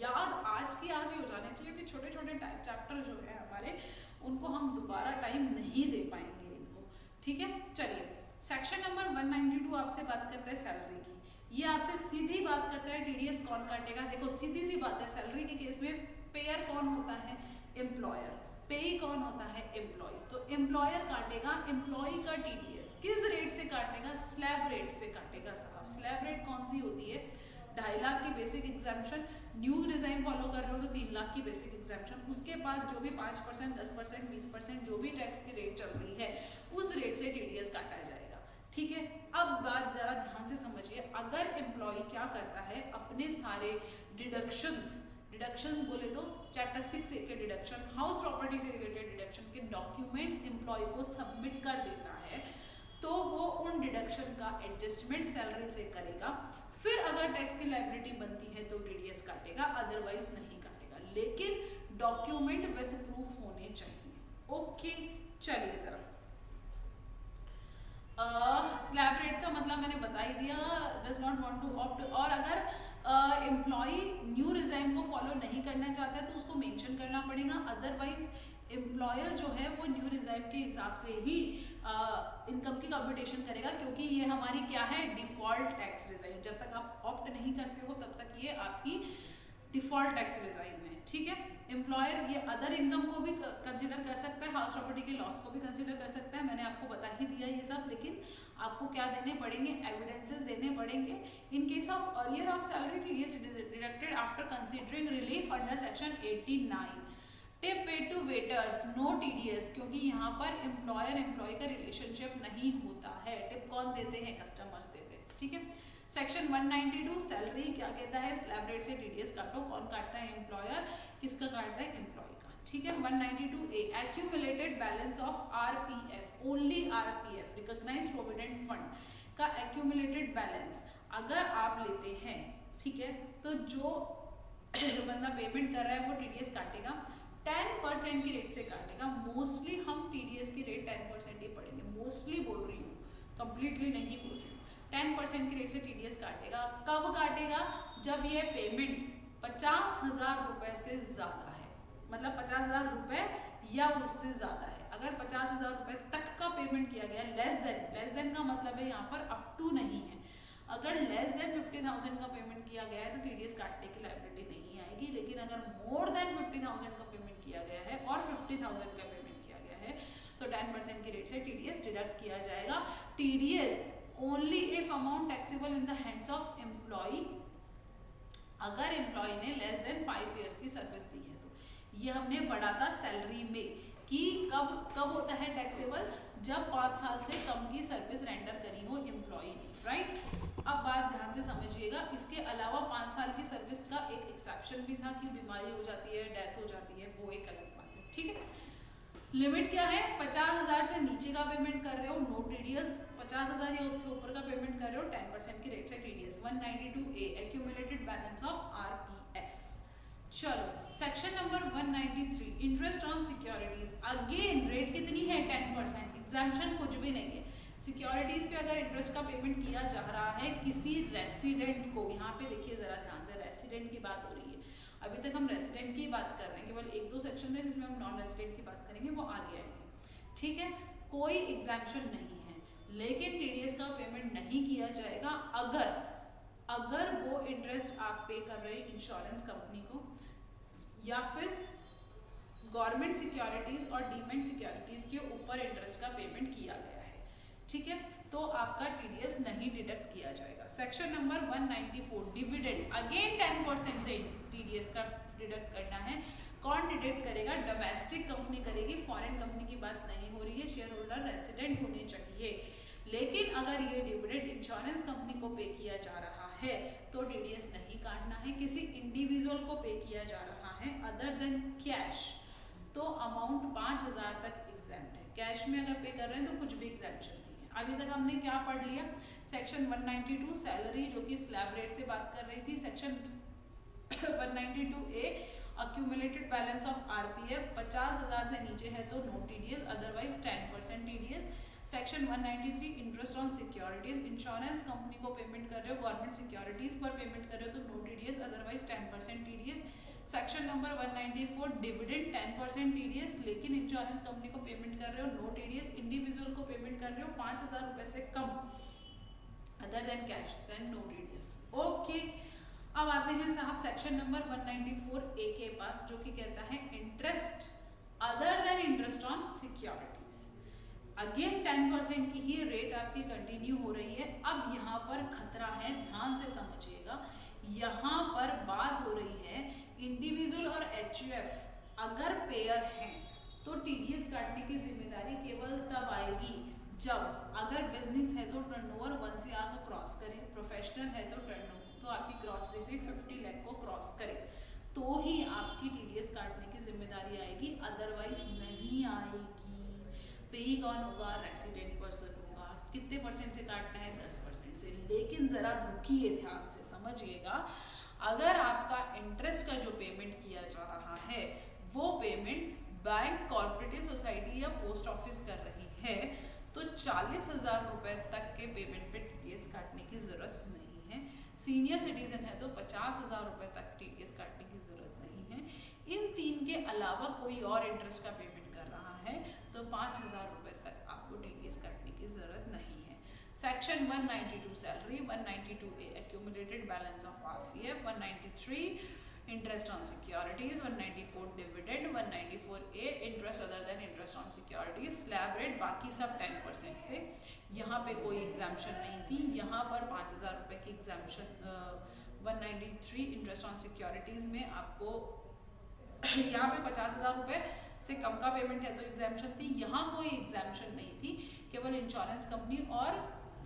याद आज की आज ही हो जाने चाहिए कि छोटे छोटे चैप्टर जो है हमारे, उनको हम दोबारा टाइम नहीं दे पाएंगे इनको, ठीक है। चलिए, सेक्शन नंबर 192 आपसे बात करता है सैलरी की। ये आपसे सीधी बात करता है टीडीएस कौन काटेगा। देखो सीधी सी बात है, सैलरी के केस में पेयर कौन होता है, एम्प्लॉयर, पेई कौन होता है, एम्प्लॉय। तो एम्प्लॉयर काटेगा एम्प्लॉय का टीडीएस, किस रेट से काटेगा, स्लैब रेट से काटेगा साहब। स्लैब रेट कौन सी होती है, 2.5 लाख की basic exemption, new design follow कर रहे हो तो 3 लाख की बेसिक एग्जाम्पशन, उसके बाद जो भी 5%, 10%, 20% जो भी टैक्स की रेट चल रही है उस रेट से टीडीएस काटा जाएगा, ठीक है। अब बात जरा ध्यान से समझिए, अगर एम्प्लॉय क्या करता है, अपने सारे डिडक्शंस बोले तो चैप्टर 6 के डिडक्शन, हाउस प्रॉपर्टी से रिलेटेड डिडक्शन के डॉक्यूमेंट्स एम्प्लॉय को सबमिट कर देता है, तो वो उन डिडक्शन का एडजस्टमेंट सैलरी से करेगा। फिर अगर टैक्स की लायबिलिटी बनती है तो टीडीएस काटेगा, अदरवाइज नहीं काटेगा, लेकिन डॉक्यूमेंट विथ प्रूफ होने चाहिए। ओके, चलिए जरा स्लैब रेट का मतलब मैंने बता ही दिया, does not want to opt. और अगर एम्प्लॉय न्यू रिजाइन को फॉलो नहीं करना चाहता है तो उसको मेंशन करना पड़ेगा, अदरवाइज एम्प्लॉयर जो है वो न्यू रिजाइन के हिसाब से ही इनकम की कंप्यूटेशन करेगा, क्योंकि ये हमारी क्या है, डिफॉल्ट टैक्स रिजाइन। जब तक आप ऑप्ट नहीं करते हो तब तक ये आपकी डिफॉल्ट टैक्स रिजाइन है, ठीक है। एम्प्लॉयर ये अदर इनकम को भी कंसीडर कर सकता है, हाउस प्रॉपर्टी के लॉस को भी कंसीडर कर सकता है, मैंने आपको बता ही दिया ये सब, लेकिन आपको क्या देने पड़ेंगे, एविडेंसेस देने पड़ेंगे। In case of arrear of salary TDS deducted after considering relief under section 89, tip paid to waiters, no TDS, क्योंकि यहाँ पर एम्प्लॉयर एम्प्लॉय का रिलेशनशिप नहीं होता है। टिप कौन देते हैं, कस्टमर्स देते हैं, ठीक है। सेक्शन 192 सैलरी क्या कहता है, स्लैब रेट से टीडीएस काटो, कौन काटता है, एम्प्लॉयर, किसका काटता है, एम्प्लॉय का, ठीक है। 192A accumulated balance of RPF, only RPF recognised provident fund का एक्यूमुलेटेड बैलेंस अगर आप लेते हैं, ठीक है, तो जो बंदा पेमेंट कर रहा है वो टीडीएस काटेगा, 10% की रेट से काटेगा। मोस्टली हम टीडीएस की रेट 10% ही पड़ेंगे, मोस्टली बोल रही हूँ, कंप्लीटली नहीं बोल रही हूँ। 10% की रेट से टीडीएस काटेगा। कब काटेगा, जब ये पेमेंट 50,000 रुपए से ज्यादा है, मतलब 50,000 रुपए या उससे ज्यादा है। अगर 50,000 रुपए तक का पेमेंट किया गया, लेस देन का मतलब है यहाँ पर अप टू नहीं है, अगर लेस देन 50,000 का पेमेंट किया गया है तो टीडीएस काटने की लायबिलिटी नहीं आएगी, लेकिन अगर मोर देन 50,000 का पेमेंट किया गया है और 50,000 का पेमेंट किया गया है तो 10% की रेट से टीडीएस डिडक्ट किया जाएगा। TDS only if amount taxable in the hands of employee, अगर एम्प्लॉय ने लेस देन 5 ईयर्स की सर्विस दी है तो। ये हमने पढ़ा था सैलरी में कि कब होता है टैक्सेबल, जब 5 साल से कम की सर्विस रेंडर करी हो एम्प्लॉय ने, राइट। अब बात ध्यान से समझिएगा, इसके अलावा 5 साल की सर्विस का एक एक्सेप्शन भी था कि बीमारी हो जाती है, डेथ हो जाती है, वो एक अलग बात है, ठीक है। लिमिट क्या है, 50,000 से नीचे का पेमेंट कर रहे हो नो टीडीएस, 50,000 या उससे ऊपर का पेमेंट कर रहे हो 10% की रेट से TDS. 192A accumulated balance of RPF. चलो section number 193 interest on securities, again rate कितनी है, 10%, एग्जाम्पशन कुछ भी नहीं है। सिक्योरिटीज पे अगर इंटरेस्ट का पेमेंट किया जा रहा है किसी रेसिडेंट को, यहाँ पे देखिए जरा ध्यान से, रेसिडेंट की बात हो रही है, अभी तक हम रेसिडेंट की बात कर रहे हैं, केवल 1-2 सेक्शन है जिसमें हम नॉन रेसिडेंट की बात करेंगे, वो आगे आएंगे, ठीक है। कोई एग्जाम्पशन नहीं है, लेकिन टीडीएस का पेमेंट नहीं किया जाएगा अगर वो इंटरेस्ट आप पे कर रहे हैं इंश्योरेंस कंपनी को या फिर गवर्नमेंट सिक्योरिटीज और डीमेंट सिक्योरिटीज के ऊपर इंटरेस्ट का पेमेंट किया गया है, ठीक है, तो आपका टीडीएस नहीं डिडक्ट किया जाएगा। सेक्शन नंबर 194 डिविडेंड, अगेन 10% से टीडीएस का डिडक्ट करना है। कौन डिडक्ट करेगा, डोमेस्टिक कंपनी करेगी, फॉरेन कंपनी की बात नहीं हो रही है, शेयर होल्डर रेसिडेंट होने चाहिए। लेकिन अगर ये डिविडेंड इंश्योरेंस कंपनी को पे किया जा रहा है तो टीडीएस नहीं काटना है। किसी इंडिविजुअल को पे किया जा रहा है अदर देन कैश तो अमाउंट 5,000 तक एग्जैम्प्ट है। कैश में अगर पे कर रहे हैं तो कुछ भी एग्जैम्पशन नहीं है, अभी तक हमने क्या पढ़ लिया, सेक्शन 192 सैलरी जो कि स्लैब रेट से बात कर रही थी, section 192A accumulated balance of RPF 50,000 से नीचे है तो no TDS, otherwise 10% TDS. Section 193 interest on securities, insurance company को पेमेंट कर रहे हो, गवर्नमेंट सिक्योरिटीज पर पेमेंट कर रहे हो तो no TDS, otherwise 10% TDS. Section number 194 dividend 10% TDS, लेकिन इंश्योरेंस कंपनी को पेमेंट कर रहे हो नो टीडीएस, इंडिविजुअल को पेमेंट कर रहे हो 5,000 रुपए से कम other than cash then no TDS. Okay, अब आते हैं साहब सेक्शन नंबर 194A के पास, जो कि कहता है interest other than interest on securities. Again 10% की ही रेट आपकी कंटिन्यू हो रही है। अब यहाँ पर खतरा है, ध्यान से समझिएगा, यहाँ पर बात हो रही है इंडिविजुअल और एचयूएफ अगर पेयर हैं तो टीडीएस काटने की जिम्मेदारी केवल तब आएगी जब अगर बिजनेस है तो टर्नओवर 1 CR को क्रॉस करे, प्रोफेशनल है तो टर्नओवर तो आपकी ग्रॉस रिसीट 50 लाख को क्रॉस करे तो ही आपकी टीडीएस काटने की जिम्मेदारी आएगी, अदरवाइज नहीं आएगी। पेई कौन होगा, रेसिडेंट पर्सन होगा। कितने परसेंट से काटना है, 10% से। लेकिन जरा रुकिए, ध्यान से समझिएगा, अगर आपका इंटरेस्ट का जो पेमेंट किया जा रहा है वो पेमेंट बैंक, कॉर्पोरेटिव सोसाइटी या पोस्ट ऑफिस कर रही है तो 40,000 रुपए तक के पेमेंट पे टीडीएस काटने की जरूरत नहीं है। सीनियर सिटीजन है तो 50,000 रुपए तक टीडीएस काटने की जरूरत नहीं है। इन तीन के अलावा कोई और इंटरेस्ट का पेमेंट कर रहा है तो 5,000 रुपए तक आपको टीडीएस काटने की जरूरत नहीं है। Section 192 salary, 192A accumulated balance of RPF, 193 interest on securities, 194 dividend, 194A interest other than interest on securities, slab rate बाकी सब 10% से। यहाँ पे कोई एग्जाम्पशन नहीं थी, यहाँ पर 5,000 रुपए की एग्जाम्पशन 193 इंटरेस्ट ऑन सिक्योरिटीज में आपको यहाँ पे 50,000 रुपए से कम का पेमेंट है तो एग्जाम्पशन थी, यहाँ कोई एग्जाम्पशन नहीं थी, केवल इंश्योरेंस कंपनी और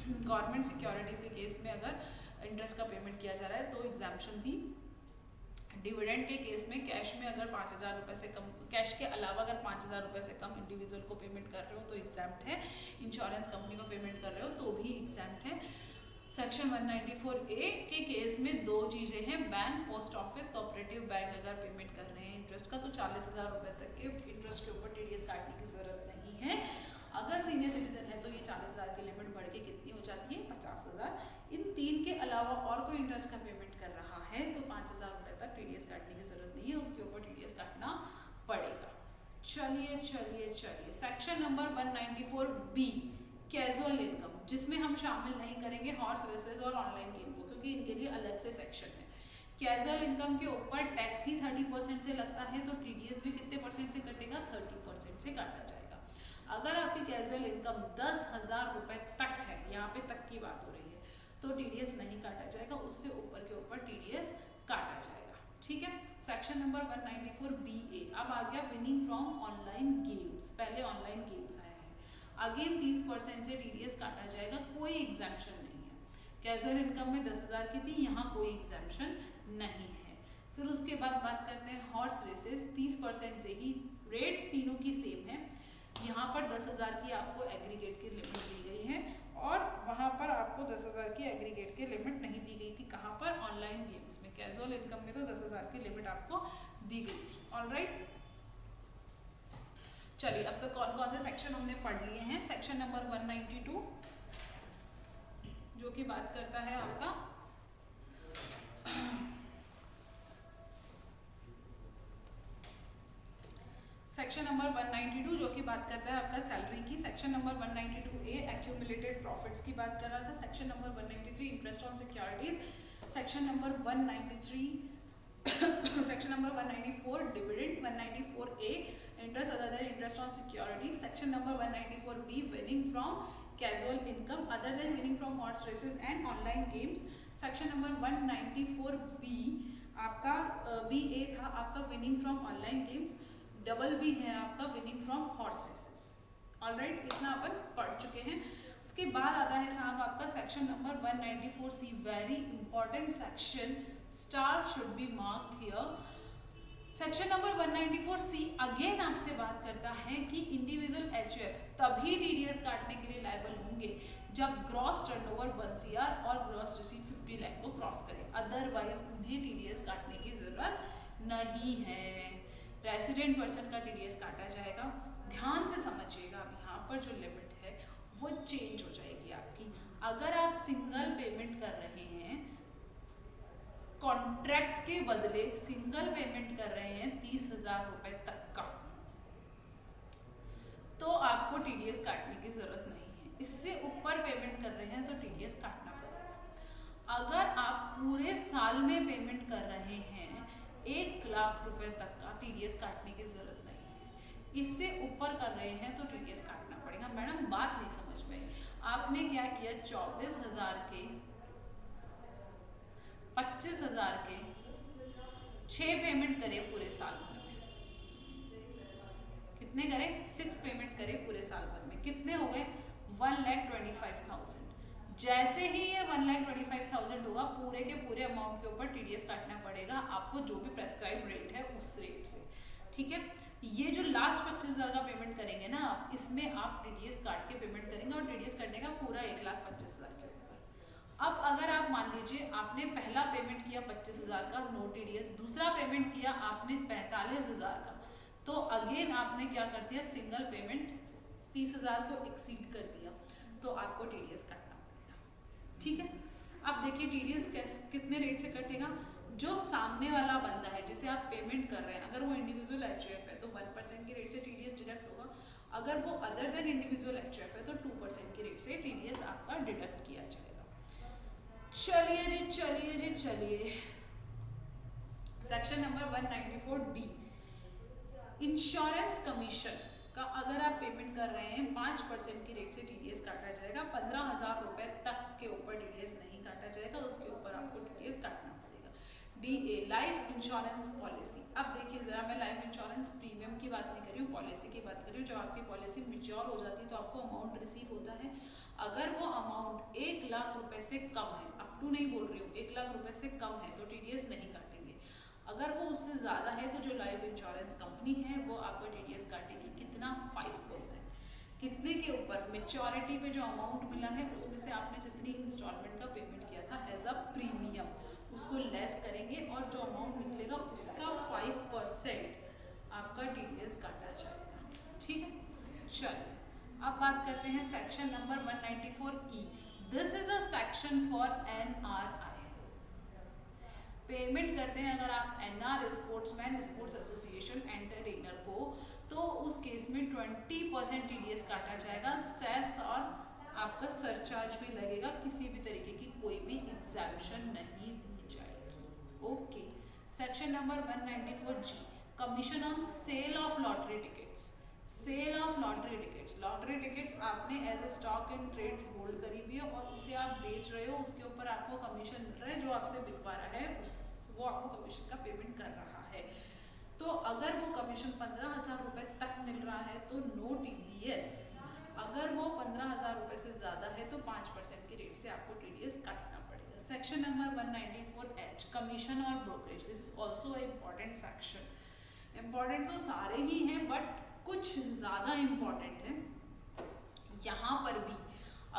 गवर्नमेंट सिक्योरिटीज के केस में अगर इंटरेस्ट का पेमेंट किया जा रहा है तो एग्जाम्पशन थी। डिविडेंड के केस में कैश में अगर 5,000 रुपए से कम, कैश के अलावा अगर 5,000 रुपए से कम इंडिविजुअल को पेमेंट कर रहे हो तो एग्जाम्प्ट है, इंश्योरेंस कंपनी को पेमेंट कर रहे हो तो भी एग्जाम्प्ट है। सेक्शन 194A के केस में दो चीज़ें हैं, bank, post office, cooperative bank अगर पेमेंट कर रहे हैं इंटरेस्ट का तो 40,000 रुपए तक के इंटरेस्ट के ऊपर टीडीएस काटने की जरूरत नहीं है। अगर सीनियर सिटीजन है तो ये 40,000 की लिमिट बढ़ के कितनी हो जाती है, 50,000। इन तीन के अलावा और कोई इंटरेस्ट का पेमेंट कर रहा है तो 5,000 रुपए तक टीडीएस काटने की जरूरत नहीं है, उसके ऊपर टीडीएस काटना पड़ेगा। चलिए चलिए चलिए, section number 194B casual income, जिसमें हम शामिल नहीं करेंगे हॉर्स रेसेस और ऑनलाइन गेम को क्योंकि इनके लिए अलग से सेक्शन है। कैजुअल इनकम के ऊपर टैक्स ही 30% से लगता है तो टीडीएस भी कितने परसेंट से कटेगा, 30% से काटा जाएगा। अगर आपकी कैजुअल इनकम 10,000 रुपए तक है, यहाँ पे तक की बात हो रही है, तो टीडीएस नहीं काटा जाएगा, उससे ऊपर के ऊपर टीडीएस काटा जाएगा। ठीक है, सेक्शन नंबर 194BA। अब आ गया विनिंग फ्रॉम ऑनलाइन गेम्स। पहले ऑनलाइन गेम्स आया है, अगेन 30% से टीडीएस काटा जाएगा, कोई एग्जाम्पशन नहीं है। कैजुअल इनकम में 10,000 की थी, यहाँ कोई एग्जाम्पशन नहीं है। फिर उसके बाद बात करते हैं हॉर्स रेसेस, 30% से ही रेट तीनों की सेम है। यहाँ पर 10,000 की आपको एग्रीगेट की लिमिट दी गई है और वहाँ पर आपको 10,000 की एग्रीगेट की लिमिट नहीं दी गई थी। कहाँ पर, ऑनलाइन गेम्स में। कैजुअल इनकम में तो 10,000 की लिमिट आपको दी गई थी। ऑलराइट, चलिए अब तक कौन कौन से सेक्शन हमने पढ़ लिए हैं। सेक्शन नंबर 192 जो कि बात करता है आपका सेक्शन नंबर 192 जो कि बात करता है आपका सैलरी की। Section number 192A accumulated profits की बात कर रहा था। Section number 193 interest on securities. Section number 193 section number 194 dividend, 194A interest other than interest on securities. Section number 194B winning from casual income other than winning from horse races and online games. Section number 194B आपका BA था आपका winning from online games, double B है आपका winning from horse races. Alright, इतना अपन पढ़ चुके हैं। उसके बाद आता है साहब आपका section number 194C, very important section, star should be marked here. Section number 194C again आपसे बात करता है कि इंडिविजुअल एचयूएफ तभी टीडीएस काटने के लिए लायबल होंगे जब ग्रॉस टर्नओवर 1 CR और ग्रॉस रिसीट 50 लाख को क्रॉस करे, अदरवाइज उन्हें टीडीएस काटने की जरूरत नहीं है। रेसिडेंट पर्सन का टीडीएस काटा जाएगा। ध्यान से समझिएगा, अब यहाँ पर जो लिमिट है वो चेंज हो जाएगी आपकी। अगर आप सिंगल पेमेंट कर रहे हैं, कॉन्ट्रैक्ट के बदले सिंगल पेमेंट कर रहे हैं 30,000 रुपए तक का, तो आपको टीडीएस काटने की जरूरत नहीं है। इससे ऊपर पेमेंट कर रहे हैं तो टीडीएस काटना पड़ेगा। अगर आप पूरे साल में पेमेंट कर रहे हैं 1 लाख रुपए तक का, टीडीएस काटने की जरूरत नहीं है। इससे ऊपर कर रहे हैं तो टीडीएस काटना पड़ेगा। मैडम बात नहीं समझ में, आपने क्या किया, 24,000 के 25,000 के 6 पेमेंट करे पूरे साल भर में, कितने करे, 6 पेमेंट करे पूरे साल भर में, कितने हो गए, 1,25,000। जैसे ही ये 1,25,000 होगा, पूरे के पूरे अमाउंट के ऊपर टीडीएस काटना पड़ेगा आपको, जो भी प्रेस्क्राइब रेट है उस रेट से, ठीक है। ये जो लास्ट 25,000 का पेमेंट करेंगे ना, इसमें आप टीडीएस काट के पेमेंट करेंगे और टीडीएस कटने का पूरा 1,25,000 के ऊपर। अब अगर आप मान लीजिए आपने पहला पेमेंट किया 25,000 का, नो टीडीएस, दूसरा पेमेंट किया आपने 45,000 का, तो अगेन आपने क्या कर दिया, सिंगल पेमेंट 30,000 को एक्सीड कर दिया, तो आपको टीडीएस काटना पड़ेगा, ठीक है। अब देखिए टीडीएस कितने रेट से कटेगा, जो सामने वाला बंदा है जिसे आप पेमेंट कर रहे हैं, अगर वो इंडिविजुअल एचयूएफ है तो 1% के रेट से टीडीएस डिडक्ट होगा। अगर वो अदर देन इंडिविजुअल एचयूएफ है तो 2% के रेट से टीडीएस आपका डिडक्ट किया जाएगा। चलिए जी चलिए जी चलिए, section number 194D, insurance commission का अगर आप पेमेंट कर रहे हैं 5% की रेट से टीडीएस काटा जाएगा। 15,000 रुपए तक के ऊपर टीडीएस नहीं काटा जाएगा, उसके ऊपर आपको टीडीएस काटना पड़ेगा। DA, life insurance policy. अब देखिए जरा, मैं लाइफ इंश्योरेंस प्रीमियम की बात नहीं कर रही हूँ, पॉलिसी की बात कर रही हूँ। जब आपकी पॉलिसी मैच्योर हो जाती है तो आपको अमाउंट रिसीव होता है। अगर वो अमाउंट 1 लाख रुपए से कम है, अप टू नहीं बोल रही हूँ, 1 लाख रुपए से कम है तो टीडीएस नहीं काटेंगे। अगर वो उससे ज़्यादा है तो जो लाइफ इंश्योरेंस कंपनी है वो आपका टीडीएस काटेगी, कितना, 5%। कितने के ऊपर, मेच्योरिटी पे जो अमाउंट मिला है उसमें से आपने जितनी इंस्टॉलमेंट का पेमेंट किया था एज अ प्रीमियम, उसको लेस करेंगे और जो अमाउंट निकलेगा उसका 5% आपका टीडीएस काटा जाएगा, ठीक है। चलिए अब बात करते हैं section number 194E। This is a section for NRI। Payment करते हैं अगर आप NR, sportsman sports association entertainer को, तो उस केस में 20% टीडीएस काटा जाएगा। सेस और आपका सरचार्ज भी लगेगा, किसी भी तरीके की कोई भी एग्जाम्पशन नहीं दी जाएगी। Okay, section number 194G, commission on sale of lottery tickets. Sale of lottery tickets, lottery tickets आपने as a stock in trade hold करी हुई है और उसे आप बेच रहे हो, उसके ऊपर आपको कमीशन मिल रहा है, जो आपसे बिकवा रहा है वो आपको कमीशन का पेमेंट कर रहा है। तो अगर वो कमीशन 15,000 रुपए तक मिल रहा है तो नो टीडीएस। अगर वो 15,000 रुपए से ज़्यादा है तो 5% की रेट से आपको टीडीएस काटना पड़ेगा। सेक्शन नंबर 194H, कमीशन और brokerage. This is also a important section. Important तो सारे ही हैं बट कुछ ज़्यादा इम्पॉर्टेंट है। यहाँ पर भी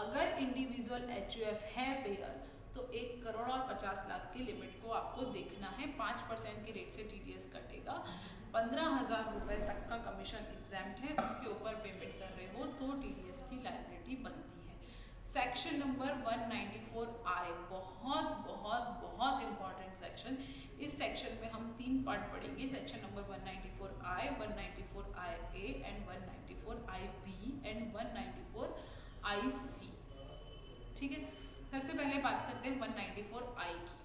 अगर इंडिविजुअल एचयूएफ है पेयर तो 1 करोड़ और 50 लाख की लिमिट को आपको देखना है। 5% की रेट से टीडीएस कटेगा। 15,000 रुपए तक का कमीशन एग्जाम्प्ट है, उसके ऊपर पेमेंट कर रहे हो तो टीडीएस की लायबिलिटी बनती है। सेक्शन नंबर 194I, बहुत बहुत बहुत इंपॉर्टेंट सेक्शन। इस सेक्शन में हम 3 पार्ट पढ़ेंगे। Section number 194I, 194IA and 194IB and 194IC, ठीक है। सबसे पहले बात करते हैं 194I की।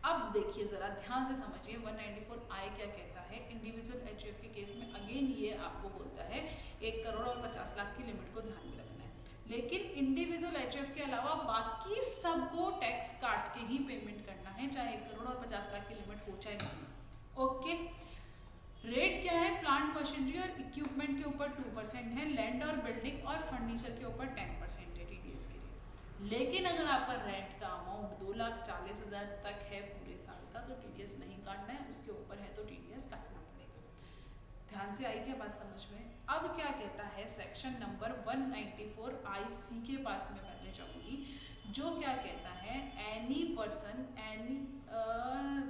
अब देखिए जरा ध्यान से समझिए 194I क्या कहता है। इंडिविजुअल एचयूएफ के केस में अगेन ये आपको बोलता है 1 करोड़ और 50 लाख की लिमिट को ध्यान में रखना है, लेकिन इंडिविजुअल एचयूएफ के अलावा बाकी सबको टैक्स काट के ही पेमेंट करना है, चाहे 1 करोड़ और 50 लाख की लिमिट हो चाहे नहीं। ओके, रेट क्या है, प्लांट मशीनरी और इक्विपमेंट के ऊपर 2% है, लैंड और बिल्डिंग और फर्नीचर के ऊपर 10% है टीडीएस के रेट। लेकिन अगर आपका रेंट का अमाउंट 2,40,000 तक है पूरे साल का तो टीडीएस नहीं काटना है, उसके ऊपर है तो टीडीएस काटना पड़ेगा। ध्यान से आई क्या बात समझ में? अब क्या कहता है सेक्शन नंबर 194 IC के पास में पहले जाऊंगी, जो क्या कहता है एनी पर्सन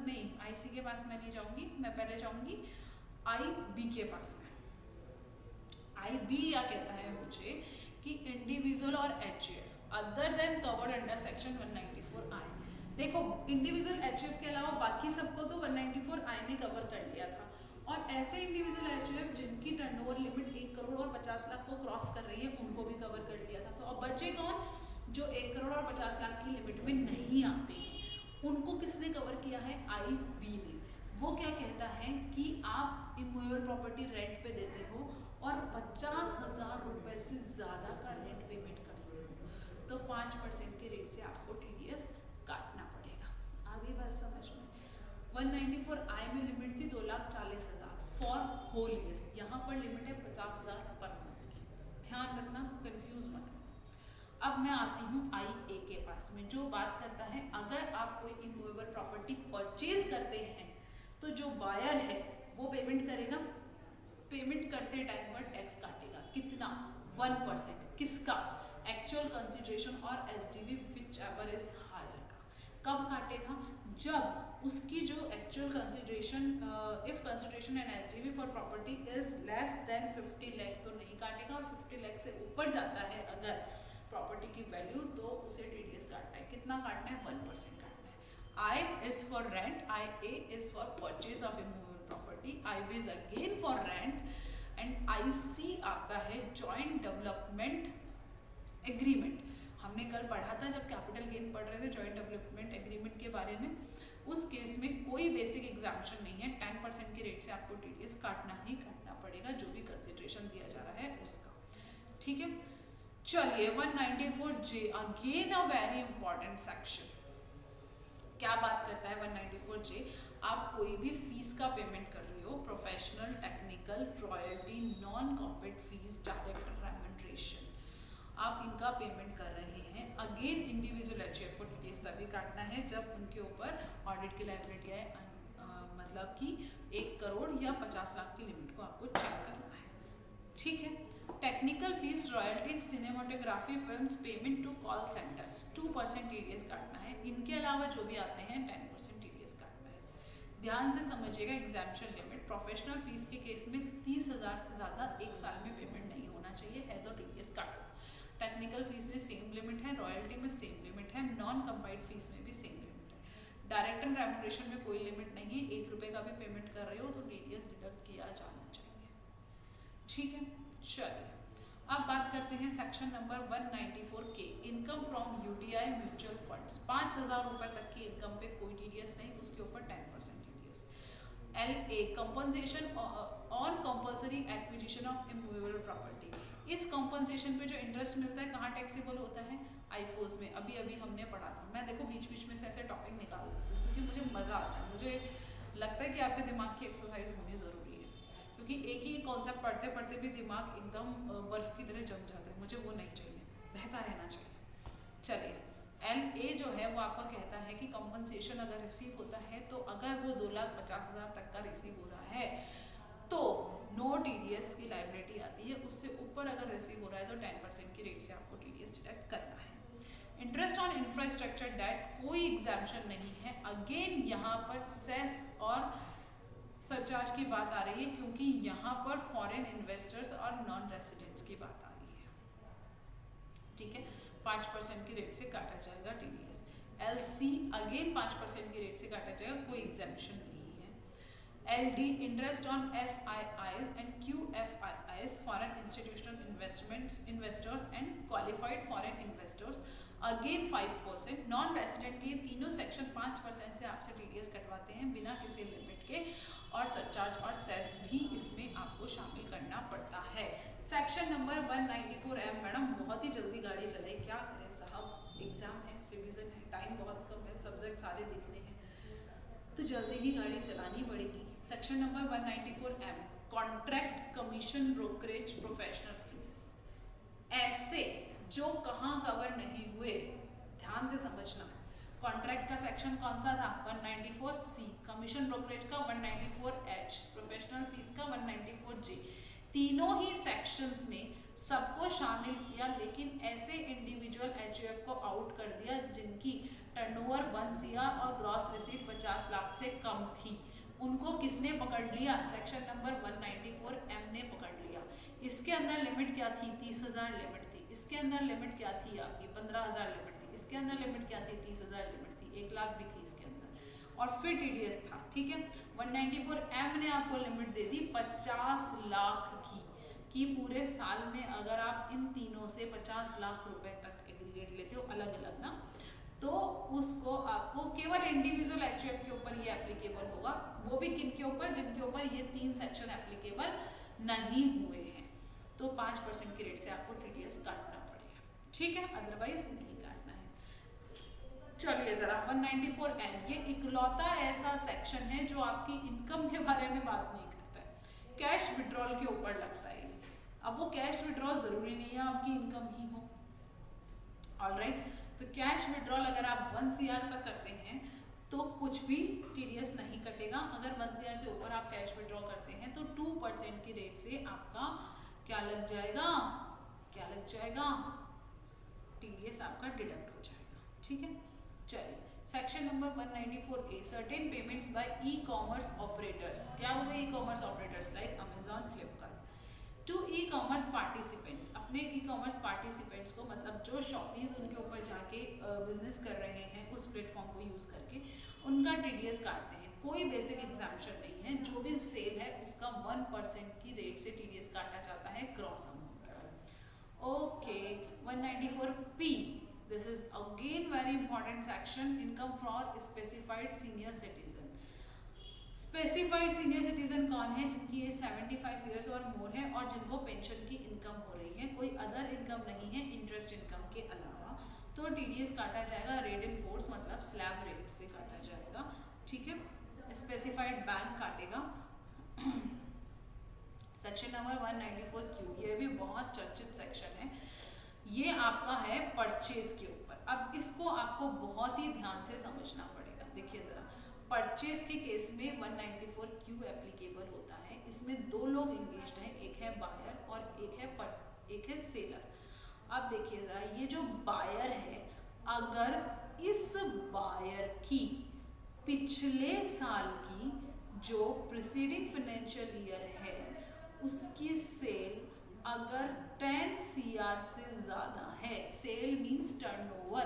नहीं IC के पास मैं नहीं जाऊंगी, मैं पहले जाऊंगी IB के पास में। IB क्या कहता है मुझे कि इंडिविजुअल और HUF other than covered under section 194 I। देखो इंडिविजुअल HUF के अलावा बाकी सबको तो 194 I ने कवर कर लिया था, और ऐसे इंडिविजुअल HUF जिनकी टर्नओवर लिमिट 1 करोड़ और 50 लाख को क्रॉस कर रही है उनको भी कवर कर लिया था। तो अब बचे कौन? जो 1 करोड़ और 50 लाख की लिमिट में नहीं आते हैं, उनको किसने कवर किया है? IB ने। वो क्या कहता है कि आप इमूवेबल प्रॉपर्टी रेंट पे देते हो और 50,000 रुपये से ज़्यादा का रेंट पेमेंट करते हो तो 5% के रेट से आपको TDS काटना पड़ेगा। आगे बात समझ में? 194 I में लिमिट थी 2,40,000 फॉर होल ईयर, यहाँ पर लिमिट है 50,000 पर मंथ की। ध्यान रखना, कंफ्यूज मत हो। अब मैं आती हूँ IA के पास में, जो बात करता है अगर आप कोई इमूवेबल प्रॉपर्टी परचेज करते हैं तो जो बायर है वो पेमेंट करेगा, पेमेंट करते टाइम पर टैक्स काटेगा। कितना? 1%। किसका? एक्चुअल कंसिडरेशन और SDV whichever is higher का। कब काटेगा? जब उसकी जो actual consideration, if consideration and SDV for property is less than 50 lakh तो नहीं काटेगा, और 50 लाख से ऊपर जाता है अगर प्रॉपर्टी की वैल्यू तो उसे TDS काटना है। कितना काटना है? 1% काटना है। I is for rent, IA is for purchase of immovable property, IB is again for rent, and IC आपका है joint development agreement। हमने कल पढ़ा था जब कैपिटल गेन पढ़ रहे थे जॉइंट डेवलपमेंट एग्रीमेंट के बारे में। उस केस में कोई बेसिक एग्जाम्पशन नहीं है, 10% के रेट से आपको TDS काटना ही काटना पड़ेगा, जो भी कंसिडरेशन दिया जा रहा है उसका। ठीक है, चलिए 194J again a very important section. क्या बात करता है 194J? आप कोई भी फीस का पेमेंट कर रही हो, professional, technical, royalty, non corporate fees, director remuneration, आप इनका पेमेंट कर रहे हैं, अगेन इंडिविजुअल HUF को TDS तभी काटना है जब उनके ऊपर ऑडिट की लायबिलिटी है, मतलब कि 1 करोड़ या 50 लाख की लिमिट को आपको चेक करना है। ठीक है, technical fees, royalty, cinematography, films, payment to call centres 2% TDS काटना है। इनके अलावा जो भी आते हैं 10% TDS काटना है। ध्यान से समझिएगा एग्जाम्पशन लिमिट। प्रोफेशनल फीस के केस में 30,000 से ज़्यादा एक साल में पेमेंट नहीं होना चाहिए, है तो TDS काटो। टेक्निकल फीस में सेम लिमिट है, रॉयल्टी में सेम लिमिट है, नॉन कंपाइड फीस में भी सेम लिमिट है। डायरेक्टर रेम्युनरेशन में कोई लिमिट नहीं है, 1 रुपये का भी पेमेंट कर रहे हो तो TDS डिडक्ट किया जाना चाहिए। ठीक है, चलिए अब बात करते हैं section number 194K, income from UTI mutual funds. 5,000 रुपये तक की इनकम पे कोई TDS नहीं, उसके ऊपर 10% TDS। LA compensation on compulsory acquisition of immovable property. इस कंपनसेशन पे जो इंटरेस्ट मिलता है कहाँ टैक्सेबल होता है? आईफोज में। अभी अभी हमने पढ़ा था। मैं देखो बीच बीच में से ऐसे टॉपिक निकाल देती हूँ क्योंकि मुझे मज़ा आता है, मुझे लगता है कि आपके दिमाग की एक्सरसाइज होनी ज़रूरी है, क्योंकि एक ही कॉन्सेप्ट पढ़ते पढ़ते भी दिमाग एकदम बर्फ़ की तरह जम जाता है। मुझे वो नहीं चाहिए, बहता रहना चाहिए। चलिए LA जो है वो आपका कहता है कि कंपनसेशन अगर रिसीव होता है तो अगर वो 2,50,000 तक का रिसीव हो रहा है तो नो TDS की लाइबिलिटी आती है। उससे ऊपर अगर रिसीव हो रहा है तो 10% की रेट से आपको TDS डिडक्ट करना है। इंटरेस्ट ऑन इंफ्रास्ट्रक्चर डेट कोई एग्जाम्पशन नहीं है। अगेन यहाँ पर सेस और सरचार्ज की बात आ रही है क्योंकि यहाँ पर फॉरेन इन्वेस्टर्स और नॉन रेसिडेंट्स की बात आ रही है। ठीक है, 5% की रेट से काटा जाएगा TDS। LC अगेन 5% की रेट से काटा जाएगा, कोई एग्जाम्पशन नहीं है। LD interest on FIIs and QFIIs foreign institutional investors and qualified foreign investors again 5%। Non resident के तीनों सेक्शन 5% से आपसे TDS कटवाते हैं बिना किसी लिमिट के, और सरचार्ज और सेस भी इसमें आपको शामिल करना पड़ता है। Section number 194M। मैडम बहुत ही जल्दी गाड़ी चलाई, क्या करें साहब, एग्जाम है, रिवीजन है, टाइम बहुत कम है, सब्जेक्ट सारे दिखने हैं तो जल्दी ही गाड़ी चलानी पड़ेगी। Section number 194M contract, commission, brokerage, professional fees. ऐसे जो कहाँ कवर नहीं हुए, ध्यान से समझना। कॉन्ट्रैक्ट का सेक्शन कौन सा था 194C, कमीशन ब्रोकरेज का 194H, प्रोफेशनल फीस का 194J। तीनों ही सेक्शंस ने सबको शामिल किया, लेकिन ऐसे इंडिविजुअल HUF को आउट कर दिया जिनकी टर्नओवर 1 CR और ग्रॉस रिसीट 50 लाख से कम थी। उनको किसने पकड़ लिया, सेक्शन नंबर 194M ने पकड़ लिया। इसके अंदर लिमिट क्या थी 30,000 लिमिट थी, इसके अंदर लिमिट क्या थी आपकी 15,000 लिमिट थी, इसके अंदर लिमिट क्या थी 30,000 लिमिट थी, 1 लाख भी थी इसके अंदर, और फिर TDS था। ठीक है, 194M ने आपको लिमिट दे दी 50 लाख की, कि पूरे साल में अगर आप इन तीनों से 50 लाख रुपए तक एग्रीगेट लेते हो अलग अलग ना, तो उसको आपको केवल इंडिविजुअल HUF के ऊपर ये एप्लीकेबल होगा, वो भी किन के ऊपर, जिनके ऊपर ये 3 सेक्शन एप्लीकेबल नहीं हुए हैं। तो 5% के रेट से आपको TDS काटना पड़ेगा, ठीक है, अदरवाइज नहीं काटना है। चलिए जरा 194N, ये इकलौता ऐसा सेक्शन है जो आपकी इनकम के बारे में बात नहीं करता है, कैश विड्रॉल के ऊपर लगता है ये। अब वो कैश विड्रॉल जरूरी नहीं है आपकी इनकम ही हो, ऑलराइट। तो कैश विड्रॉल अगर आप 1 CR तक करते हैं तो कुछ भी TDS नहीं कटेगा। अगर 1 CR से ऊपर आप कैश विड्रॉ करते हैं तो 2% की रेट से आपका क्या लग जाएगा, क्या लग जाएगा, TDS आपका डिडक्ट हो जाएगा, ठीक है। चलिए section number 194A, certain payments by e-commerce operators. क्या हुए e-commerce operators like Amazon, Flipkart to e-commerce participants, अपने ई-कॉमर्स पार्टिसिपेंट्स को, मतलब जो शॉपीज उनके ऊपर जाके बिजनेस कर रहे हैं उस प्लेटफॉर्म को यूज करके, उनका TDS काटते हैं। कोई बेसिक एग्जाम्पशन नहीं है, जो भी सेल है उसका 1% की रेट से TDS काटा जाता है क्रॉस अमाउंट का। Okay 194P, this is again very important section, income for specified senior citizen. Specified senior citizen कौन है, जिनकी एज 75 ईयर्स और मोर है और जिनको पेंशन की इनकम हो रही है, कोई अदर इनकम नहीं है इंटरेस्ट इनकम के अलावा, तो TDS काटा जाएगा रेट इन फोर्स, मतलब स्लैब रेट से काटा जाएगा, ठीक है। स्पेसिफाइड बैंक काटेगा। सेक्शन नंबर 194Q, ये भी बहुत चर्चित सेक्शन है, ये आपका है परचेज के ऊपर। अब इसको आपको बहुत ही ध्यान से समझना पड़ेगा। देखिए जरा, परचेज के केस में 194Q एप्लीकेबल होता है। इसमें 2 लोग इंगेज्ड हैं, एक है बायर और एक है सेलर। अब देखिए जरा, ये जो बायर है, अगर इस बायर की पिछले साल की जो प्रीसीडिंग फाइनेंशियल ईयर है उसकी सेल अगर 10 CR से ज़्यादा है, सेल मीन्स टर्नओवर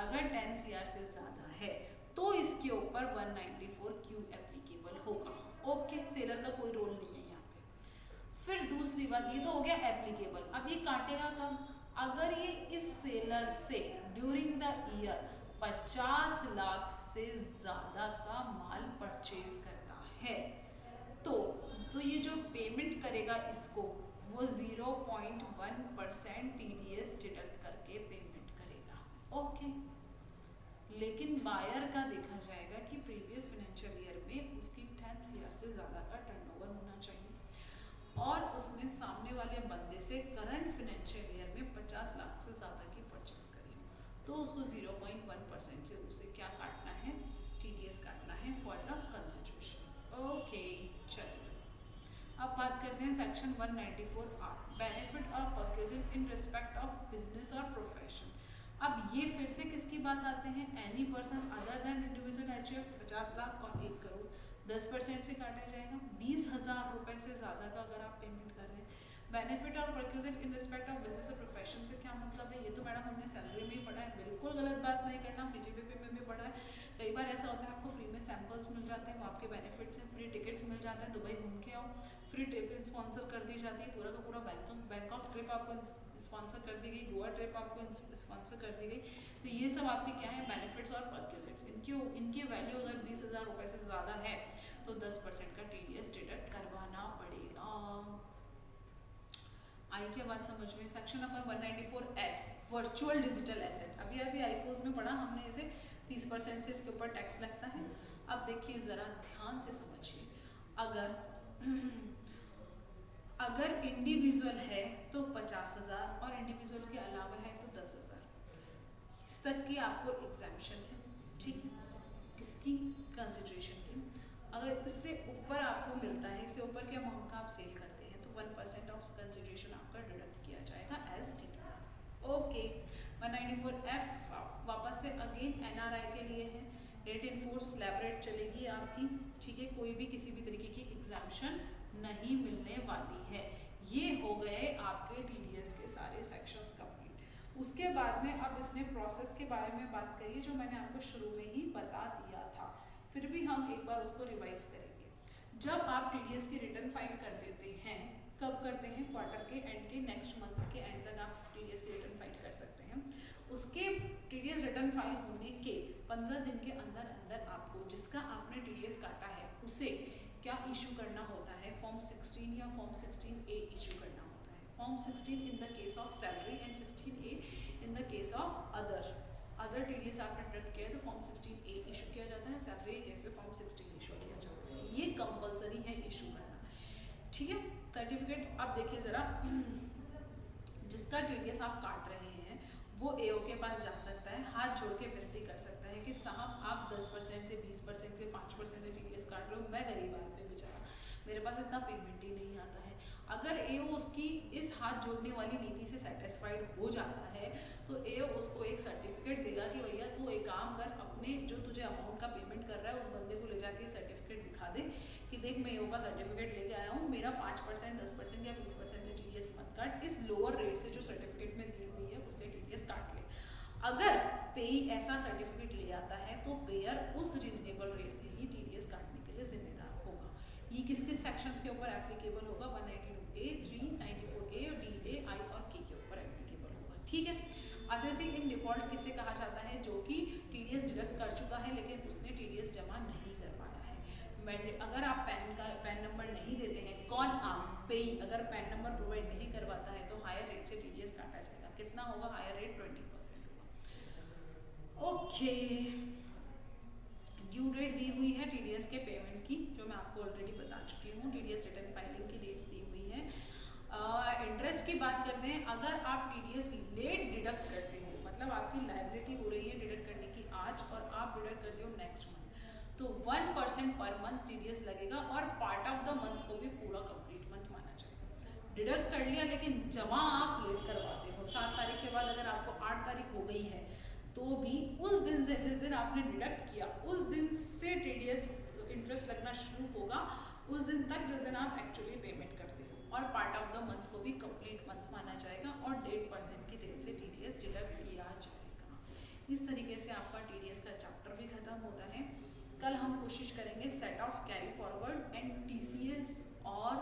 अगर 10 CR से ज़्यादा है, तो इसके ऊपर 194Q एप्लीकेबल होगा। ओके, सेलर का कोई रोल नहीं है यहाँ पे। फिर दूसरी बात, ये तो हो गया एप्लीकेबल। अब ये काटेगा कब, अगर ये इस सेलर से ड्यूरिंग द ईयर 50 लाख से ज़्यादा का माल परचेज करता है, तो ये जो पेमेंट करेगा इसको, वो 0.1% TDS डिडक्ट करके पेमेंट करेगा। ओके, लेकिन बायर का देखा जाएगा कि प्रीवियस फाइनेंशियल ईयर में उसकी 10 CR से ज़्यादा का टर्नओवर होना चाहिए और उसने सामने वाले बंदे से करंट फाइनेंशियल ईयर में 50 लाख से ज़्यादा की परचेस करी, तो उसको 0.1% से उसे क्या काटना है, TDS काटना है फॉर द कंसिडरेशन। ओके, चलिए अब बात करते हैं सेक्शन 194R, बेनिफिट और percussion in respect of business और प्रोफेशन। अब ये फिर से किसकी बात आते हैं, any person other than individual HUF 50 lakh और 1 करोड़ 10% से काटा जाएगा। 20,000 रुपए से ज़्यादा का अगर आप पेमेंट कर रहे हैं। बेनिफिट और percussion in respect of business और प्रोफेशन से क्या मतलब है, ये तो मैडम हमने सैलरी में ही पढ़ा है, बिल्कुल गलत बात नहीं करना, PGBP में भी पढ़ा है। कई बार ऐसा होता है आपको फ्री में सैम्पल्स मिल जाते हैं, वो आपके बेनिफिट्स हैं, फ्री टिकट्स मिल जाते हैं, दुबई घूम के आओ, फ्री ट्रिप स्पॉन्सर कर दी जाती है, पूरा का पूरा बैंकॉक ट्रिप आपको स्पॉन्सर कर दी गई, गोवा ट्रिप आपको स्पॉन्सर कर दी गई। तो ये सब आपके क्या है, बेनिफिट्स और परक्यूजिट्स। इनकी वैल्यू अगर 20,000 रुपये से ज़्यादा है तो 10% का TDS डिडक्ट करवाना पड़ेगा। आई क्या बात समझ में। Section number 194S, virtual digital asset. अभी आईफोज में पढ़ा हमने इसे, 30% से इसके ऊपर टैक्स लगता है। अब देखिए ज़रा ध्यान से समझिए, अगर इंडिविजुअल है तो 50,000 और इंडिविजुअल के अलावा है तो 10,000, इस तक की आपको एग्जाम्पशन है। ठीक है, किसकी, कंसिडरेशन की। अगर इससे ऊपर आपको मिलता है, इससे ऊपर के अमाउंट का आप सेल करते हैं तो 1% ऑफ कंसिडरेशन आपका डिडक्ट किया जाएगा एज टीडीएस। ओके, 194F वापस से अगेन एनआरआई के लिए है। Rate in force slab rate चलेगी आपकी, ठीक है, कोई भी किसी भी तरीके की एग्जाम्पशन नहीं मिलने वाली है। ये हो गए आपके टीडीएस के सारे सेक्शंस कंप्लीट। उसके बाद में अब इसने प्रोसेस के बारे में बात करी जो मैंने आपको शुरू में ही बता दिया था, फिर भी हम एक बार उसको रिवाइज करेंगे। जब आप टीडीएस की रिटर्न फाइल कर देते हैं, कब करते हैं, क्वार्टर के एंड के नेक्स्ट मंथ के एंड तक आप टीडीएस की रिटर्न फाइल कर सकते हैं। उसके टीडीएस रिटर्न फाइल होने के 15 दिन के अंदर अंदर आपको जिसका आपने टीडीएस काटा है उसे क्या इशू करना होता है, फॉर्म 16 या फॉर्म 16A इशू करना होता है। Form 16 in the case of salary and 16A in the case of other TDS आपने डिडक्ट किया है तो फॉर्म 16A इशू किया जाता है, सैलरी के केस में फॉर्म 16 इशू किया जाता है। ये कंपलसरी है इशू करना, ठीक है। सर्टिफिकेट आप देखिए ज़रा, जिसका टीडीएस आप काट रहे हैं वो एओ के पास जा सकता है, हाथ जोड़ के विनती कर सकता है कि साहब आप 10% से 20% से 5% से टीडीएस काट रहे हो, मैं गरीब आदमी बेचारा, मेरे पास इतना पेमेंट ही नहीं आता है। अगर एओ उसकी इस हाथ जोड़ने वाली नीति से सेटिस्फाइड हो जाता है तो एओ उसको एक सर्टिफिकेट देगा कि भैया तू एक काम कर, अपने जो तुझे अमाउंट का पेमेंट कर रहा है उस बंदे को ले जाके सर्टिफिकेट दिखा दे कि देख मैं एओ का सर्टिफिकेट लेके आया हूँ, मेरा 5%, 10% या 20% से टीडीएस मत काट, इस लोअर रेट से जो सर्टिफिकेट में दी हुई है उससे टीडीएस काट ले। अगर पेई ऐसा सर्टिफिकेट ले आता है तो पेयर उस रीजनेबल रेट से ही टीडीएस काटने के लिए जिम्मेदार होगा। ये किस किस सेक्शंस के ऊपर एप्लीकेबल होगा, 192A, 394A और DA, I और K के ऊपर एप्लीकेबल होगा, ठीक है। असेसी इन डिफॉल्ट किसे कहा जाता है, जो कि टीडीएस डिडक्ट कर चुका है लेकिन उसने टीडीएस जमा नहीं कर पाया है। अगर आप पैन नंबर नहीं देते हैं, कौन आप पेई अगर पैन नंबर प्रोवाइड नहीं करवाता है तो हायर रेट से टीडीएस काटा जाएगा। कितना होगा हायर रेट, 20% होगा। ओके, ड्यू डेट दी हुई है टीडीएस के पेमेंट की, जो मैं आपको ऑलरेडी बता चुकी हूँ। टीडीएस रिटर्न फाइलिंग की डेट्स दी हुई है। इंटरेस्ट की बात करते हैं, अगर आप टीडीएस लेट डिडक्ट करते हो, मतलब आपकी लायबिलिटी हो रही है डिडक्ट करने की आज और आप डिडक्ट करते हो नेक्स्ट मंथ, तो 1% पर मंथ टीडीएस लगेगा और पार्ट ऑफ द मंथ को भी पूरा कंप्लीट मंथ माना जाएगा। डिडक्ट कर लिया लेकिन जमा आप लेट करवाते हो, 7 तारीख के बाद अगर आपको 8 तारीख हो गई है तो भी उस दिन से, जिस दिन आपने डिडक्ट किया उस दिन से टीडीएस इंटरेस्ट लगना शुरू होगा, उस दिन तक जिस दिन आप एक्चुअली पेमेंट करते हो, और पार्ट ऑफ द मंथ को भी कंप्लीट मंथ माना जाएगा और 1.5% की रेट से टीडीएस डिडक्ट किया जाएगा। इस तरीके से आपका टीडीएस का चैप्टर भी खत्म होता है। कल हम कोशिश करेंगे set of, carry forward and TCS और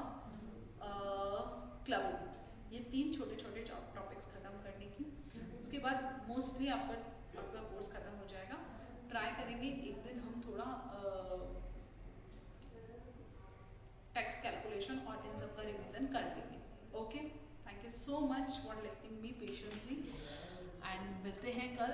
क्लबिंग, ये 3 छोटे छोटे टॉपिक्स खत्म करने की। उसके बाद मोस्टली आपका कोर्स खत्म हो जाएगा। ट्राई करेंगे एक दिन हम थोड़ा टैक्स कैलकुलेशन और इन सब का रिवीजन कर लेंगे। Okay, thank you so much for listening me patiently and मिलते हैं कल।